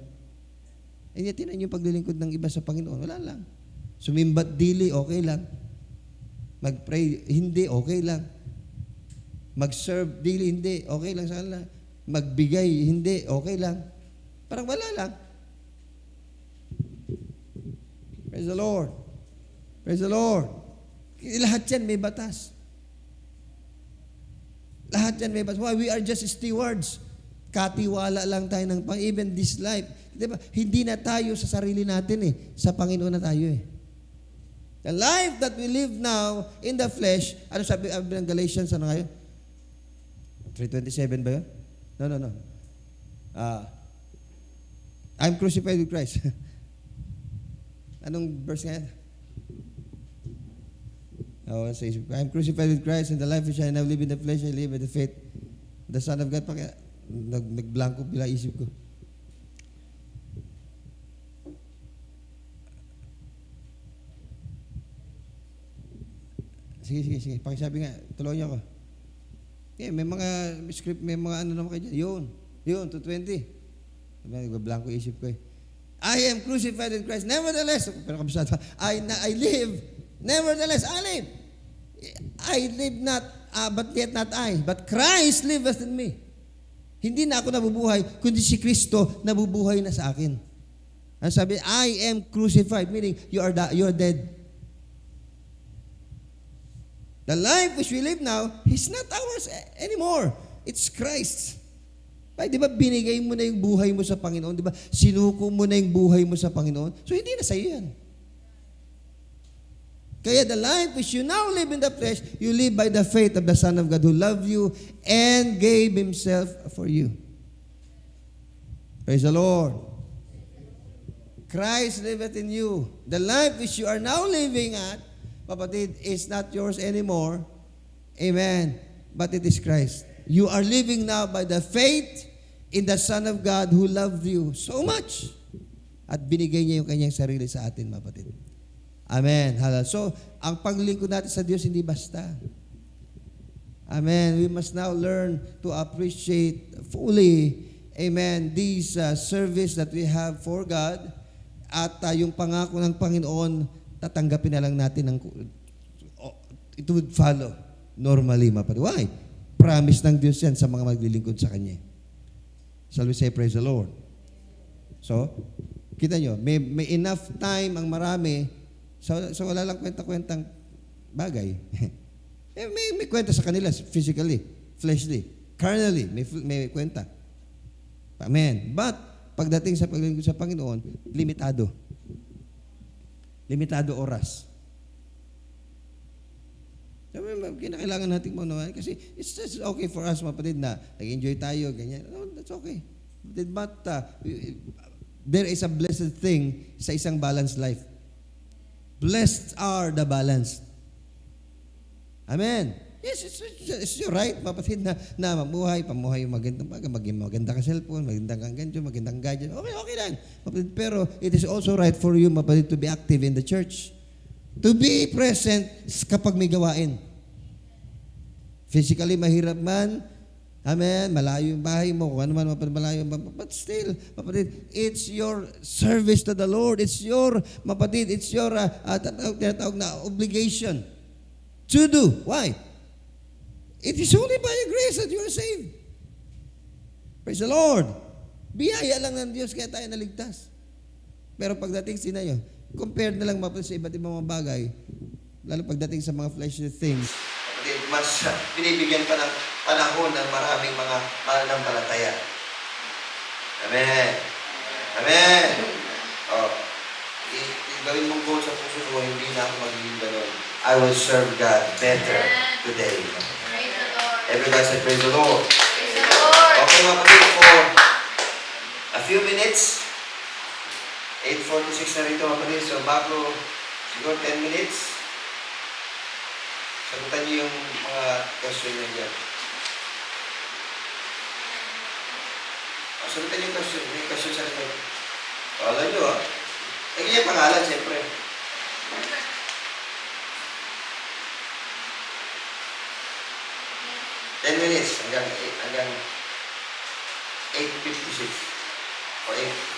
Hindi tinan yung paglilingkod ng iba sa Panginoon. Wala lang. Sumimbat dili, okay lang. Mag-pray, hindi, okay lang. Mag-serve dili, hindi, okay lang sa kanila. Magbigay, hindi, okay lang. Parang wala lang. Praise the Lord. Praise the Lord. Lahat yan may batas. Lahat yan may batas. Why? We are just stewards. Katiwala lang tayo ng even this life. Diba? Hindi na tayo sa sarili natin eh. Sa Panginoon na tayo eh. The life that we live now in the flesh, ano sabi ng Galatians, ano ngayon? 3:27 ba yun? No. I'm crucified with Christ. Anong verse ngayon? It says, I'm crucified with Christ, and the life which I now live in the flesh, I live by the faith of the Son of God. Nagblanko pila isip ko. Sige. Pakisabi nga, tuloy niyo ako. Okay, may mga script, may mga ano naman kayo dyan. Yun, 2:20. Nagblanko isip ko eh. I am crucified in Christ. Nevertheless, pero kabisado, I live. Nevertheless, I live. I live not, but yet not I. But Christ liveth in me. Hindi na ako nabubuhay, kundi si Kristo nabubuhay na sa akin. Ang sabi, I am crucified, meaning you are dead. The life which we live now is not ours anymore. It's Christ's. Di ba binigay mo na yung buhay mo sa Panginoon? Di ba sinuko mo na yung buhay mo sa Panginoon? So hindi na sa'yo yan. Kaya the life which you now live in the flesh, you live by the faith of the Son of God who loved you and gave Himself for you. Praise the Lord. Christ liveth in you. The life which you are now living at, kapatid, is not yours anymore. Amen. But it is Christ. You are living now by the faith in the Son of God who loved you so much. At binigay niya yung kanyang sarili sa atin, kapatid. Amen. So, ang paglilingkod natin sa Diyos hindi basta. Amen. We must now learn to appreciate fully, amen, this service that we have for God. At yung pangako ng Panginoon, tatanggapin na lang natin it would follow normally, mapatid. Why? Promise ng Diyos yan sa mga maglilingkod sa Kanya. Shall we say, praise the Lord? So, kita nyo, may enough time ang marami, so wala lang kwenta-kwentang bagay. may kwenta sa kanila, physically, fleshly, carnally, may kwenta. Amen. But, pagdating sa paglilingkod sa Panginoon, limitado. Limitado oras. Sabi, kinakailangan natin maunawain kasi it's just okay for us, mapatid, na nag-enjoy tayo, ganyan. No, that's okay. But there is a blessed thing sa isang balanced life. Blessed are the balanced. Amen. Yes, it's your right, mapatid, na pamuhay yung maganda ka cellphone, magandang kang ganyan, magandang gadget. Okay lang. Mapatid, pero it is also right for you, mapatid, to be active in the church. To be present kapag may gawain. Physically, mahirap man. Amen. Malayo yung bahay mo. Kung ano man, malayo. But still, mapatid, it's your service to the Lord. It's your, mapatid, it's your tinatawag na obligation to do. Why? It is only by your grace that you are saved. Praise the Lord. Biyaya lang ng Diyos kaya tayo naligtas. Pero pagdating sinayo, compared na lang mapatid sa iba't ibang mga bagay, lalo pagdating sa mga fleshly things, mas binibigyan pa ng panahon ng maraming mga mananampalataya. Amen. Amen. Oh, gawin mong goal sa puso mo, hindi na ako magiging gano'n. I will serve God better today. Praise the Lord. Everybody say, praise the Lord. Praise the Lord. Okay, mapatid, for a few minutes, 8:46 na rito, mapatid. So, bago siguro 10 minutes, sagutan niyo yung mga question niyo dyan. Sagutan niyo yung question. May question sa likod. Wala niyo, ha? Lagyan niyo pangalan, siyempre. Ten minutes hanggang 8:56 or 8:55.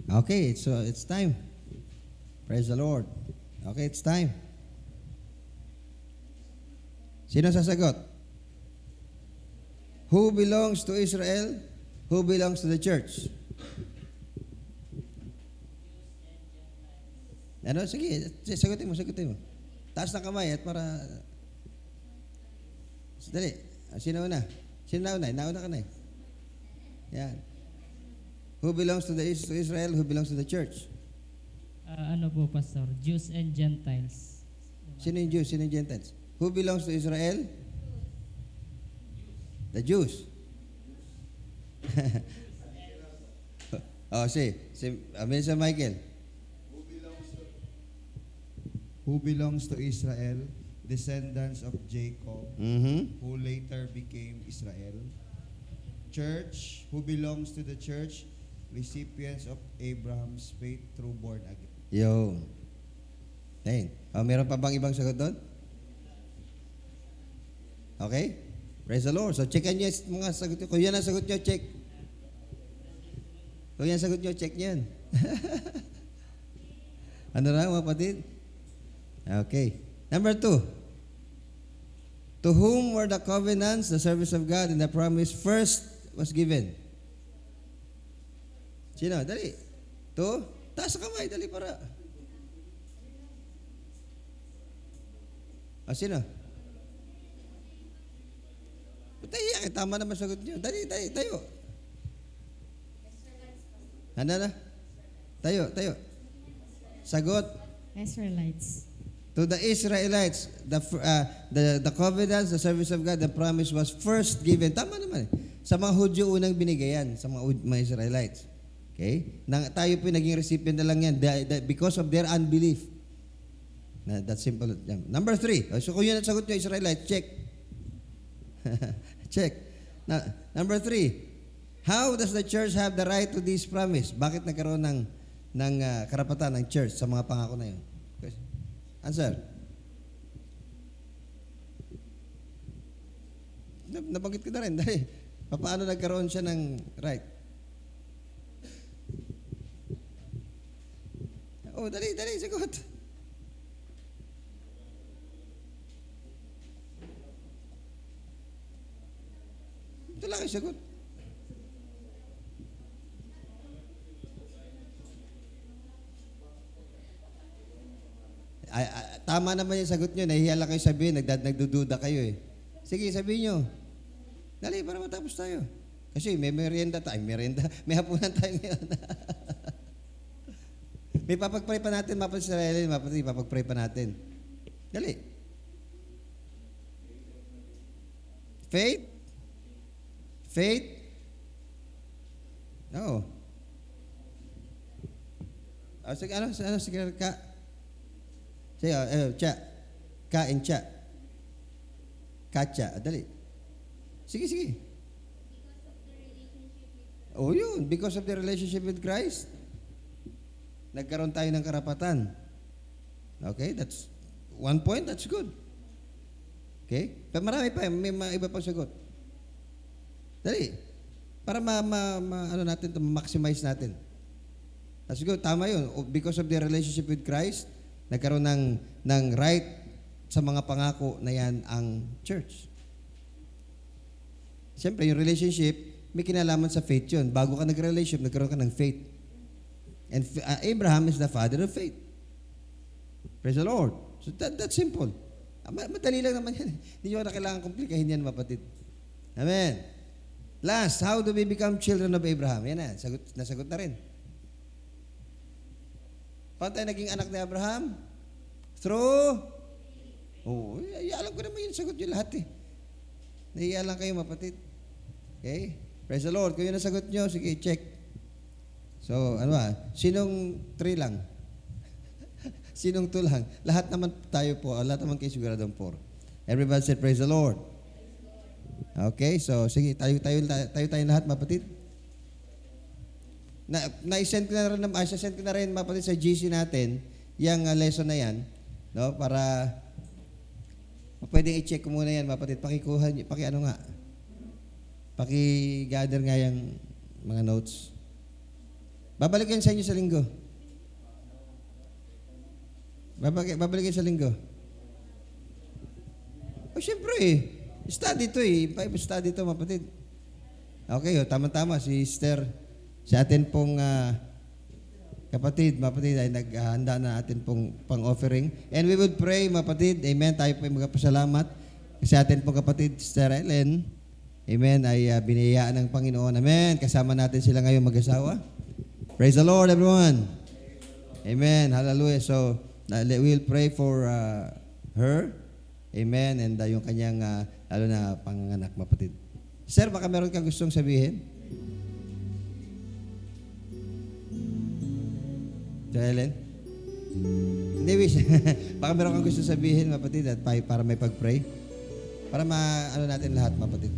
Okay, so it's time. Praise the Lord. Okay, it's time. Sino sasagot? Who belongs to Israel? Who belongs to the church? Ano? Sige, sagutin mo. Taas na kamay at para... Dali. Sino una? Sino nauna? Nauna ka na eh. Yan. Who belongs to Israel? Who belongs to the church? Ano po, Pastor? Jews and Gentiles. Sino yung Jews? Sino yung Gentiles? Who belongs to Israel? The Jews. Si Minister Michael. Who belongs to Israel, descendants of Jacob, Mm-hmm. who later became Israel. Church, who belongs to the church, recipients of Abraham's faith through born again. Yo. Ayun. Meron pa bang ibang sagot doon? Okay? Praise the Lord. So, checkan nyo yung mga sagot nyo. Kung yan ang sagot nyo, check. Kung yan ang sagot nyo, check nyo yan. Ano na, mga kapatid? Okay. Number 2. To whom were the covenants, the service of God, and the promise first was given? Sino? Dali. To? Taas sa kamay. Dali para. Sino? Tayo, tama naman sagot niyo. Dali, tayo. Handa na? Tayo. Sagot. Israelites. To the Israelites, the covenants, the service of God, the promise was first given. Tama naman. Sa mga Hudyo unang binigay yan, sa mga Israelites. Okay? Tayo po naging recipient na lang yan because of their unbelief. That's simple. Number 3. So kung yun ang sagot nyo, Israelites, check. Check. Number 3. How does the church have the right to this promise? Bakit nagkaroon ng karapatan ng church sa mga pangako na yun? Answer. Nabanggit ko na rin. Dahil, paano nagkaroon siya ng right? Oh, dali, sagot. Ito lang yung sagot. Tama naman yung sagot nyo. Nahihiya lang kayo sabihin. Nagdududa kayo eh. Sige, sabihin nyo. Dali, para matapos tayo. Kasi may merienda tayo. May hapunan tayo ngayon. May papag-pray pa natin, Mapatid Israel. Mapatid, papag-pray pa natin. Dali. Faith? Faith? Oo. Sige, sige, ka. Sige, cha. Ka and cha. Kacha. Dali. Sige. Oh, yun. Because of the relationship with Christ, nagkaroon tayo ng karapatan. Okay? That's one point. That's good. Okay? Pero marami pa. May iba pang sagot. Dali. Para ano natin ito, maximize natin. That's good. Tama yun. Because of the relationship with Christ, nagkaroon ng right sa mga pangako na yan ang church. Siyempre, yung relationship, may kinalaman sa faith yun. Bago ka nag-relationship, nagkaroon ka ng faith. And Abraham is the father of faith. Praise the Lord. So that's simple. Madali lang naman yan. Hindi nyo na kailangan komplikahin yan, mapatid. Amen. Last, how do we become children of Abraham? Yan na, nasagot na rin. Paano tayo naging anak ni Abraham? Through? Oh, alam ko naman yung sagot nyo lahat eh. Nahiya lang kayo, mapatid. Okay? Praise the Lord. Kung yun ang sagot nyo, sige, check. So, ano ba? Sinong 3 lang? Sinong 2 lang? Lahat naman tayo po. Lahat naman kayo siguradong 4. Everybody said, praise the Lord. Okay, so sige, tayo lahat, mapatid. Na-send ko na rin, mapatid, sa GC natin, yung lesson na yan, no? Para pwedeng i-check ko muna yan, mapatid. Paki-gather nga yung mga notes. Babalik yan sa inyo sa linggo. Babalik yan sa linggo. O, syempre study to Bible study to, mapatid. Okay, tama-tama. Si Sister, sa atin pong kapatid, mapatid, ay naghahanda na atin pong pang-offering. And we would pray, mapatid. Amen. Tayo po magpasalamat sa atin pong kapatid, Sister Ellen. Amen. Ay binayaan ng Panginoon. Amen. Kasama natin sila ngayon mag-asawa. Praise the Lord, everyone. Amen. Hallelujah. So, we'll pray for her. Amen. And yung kanyang, lalo na panganak, mapatid. Sir, baka meron kang gustong sabihin? Sir Helen? Hindi, wish. Baka meron kang gustong sabihin, mapatid, at para may pag-pray. Para ano natin lahat, mapatid.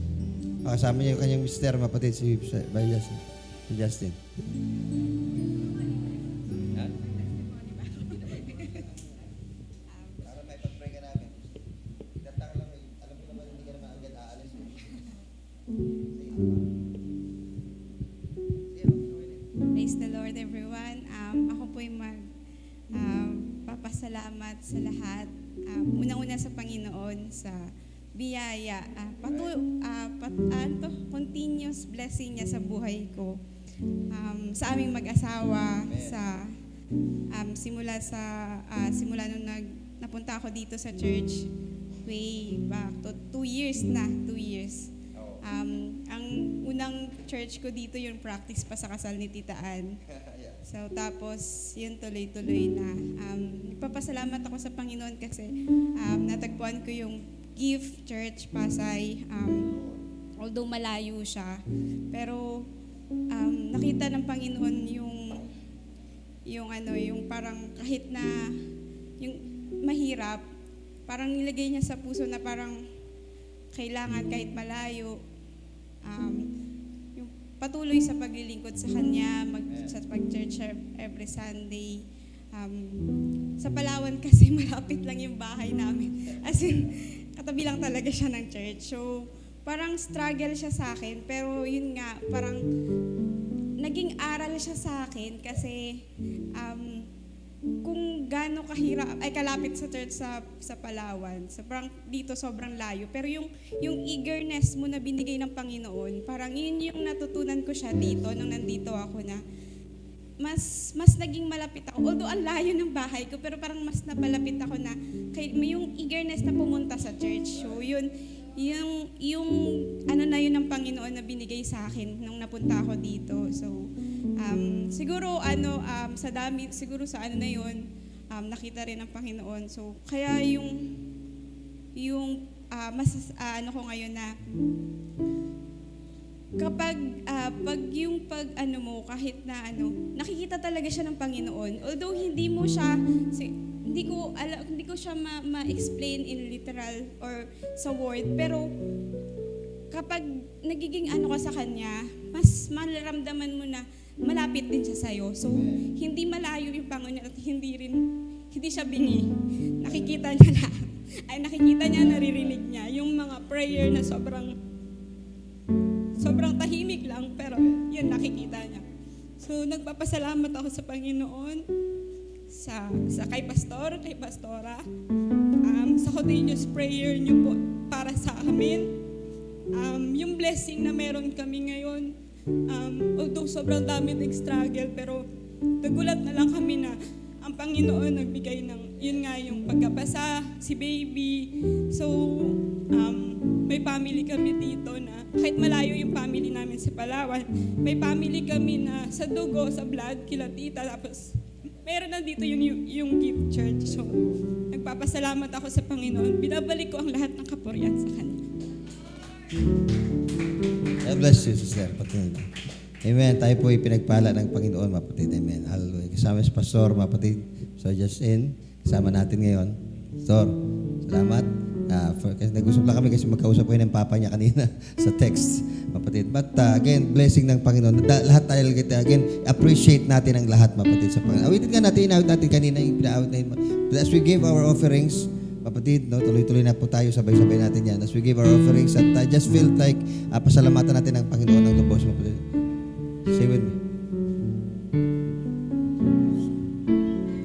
Kasama niya yung kanyang mister, mapatid, si Justin. Para may pag-pray ka namin. Itatang lang, alam ko naman hindi ka naman agad aalis. Praise the Lord, everyone. Ako po'y papasalamat sa lahat. Unang-una sa Panginoon, sa biyaya, continuous blessing niya sa buhay ko. Sa aming mag-asawa, simula nung napunta ako dito sa church, way back to 2 years na, 2 years. Ang unang church ko dito yung practice pa sa kasal ni Tita Ann. So tapos yun tuloy-tuloy na. Nagpapasalamat ako sa Panginoon kasi natagpuan ko yung Gift Church Pasay. Although malayo siya, pero nakita ng Panginoon yung parang kahit na yung mahirap, parang nilagay niya sa puso na parang kailangan kahit malayo, yung patuloy sa paglilingkod sa Kanya, sa pag-church every Sunday. Sa Palawan kasi malapit lang yung bahay namin. As in, katabi lang talaga siya ng church. So, parang struggle siya sa akin. Pero yun nga, parang naging aral siya sa akin kasi kung gaano kahirap ay kalapit sa church sa Palawan. Sobrang layo. Pero yung eagerness mo na binigay ng Panginoon, parang yun yung natutunan ko siya dito nung nandito ako na mas naging malapit ako. Although ang layo ng bahay ko, pero parang mas napalapit ako na yung eagerness na pumunta sa church. So yun, yung ano na yun ng Panginoon na binigay sa akin nung napunta ako dito. So siguro siguro sa ano na yun, nakita rin ng Panginoon. So kaya ano ko ngayon na kapag kahit na nakikita talaga siya ng Panginoon, although hindi ko siya ma-explain in literal or sa word, pero kapag nagiging ka sa kanya, mas malaramdaman mo na malapit din siya sa'yo. So hindi malayo yung Panginoon at hindi siya bingi. Nakikita niya, naririnig niya yung mga prayer na sobrang tahimik lang, pero yun, nakikita niya. So, nagpapasalamat ako sa Panginoon, sa kay Pastora, sa continuous prayer niyo po para sa amin. Yung blessing na meron kami ngayon, although sobrang dami nag-struggle, pero nagulat na lang kami na ang Panginoon nagbigay ng, yun nga, yung pagkapasa, si baby. So, may family kami dito na kahit malayo yung family namin sa Palawan, may family kami na sa dugo, sa blood, kila tita, tapos meron na dito yung gift church. So, nagpapasalamat ako sa Panginoon. Binabalik ko ang lahat ng kapurihan sa Kanya. God bless you, Sister. Patuloy. Amen. Tayo po pinagpala ng Panginoon, mapatid. Amen. Hallelujah. Kasama si Pastor, mapatid. So, just in. Kasama natin ngayon. Pastor, salamat. Kasi nag-usap lang kami kasi magkausap ko yun ng papa niya kanina sa text, mapatid. But again, blessing ng Panginoon. Lahat tayo, again, appreciate natin ang lahat, mapatid, sa Panginoon. Awitin ka natin, inawit natin kanina yung pinaawit na yun. But as we give our offerings, mapatid, no, tuloy-tuloy na po tayo, sabay-sabay natin yan. As we give our offerings, at just feel like pasalamatan natin ang Panginoon ng lubos, mapatid. Say with me.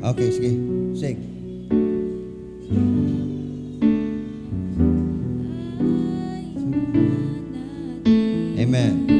Okay, sige. Sing. Amen.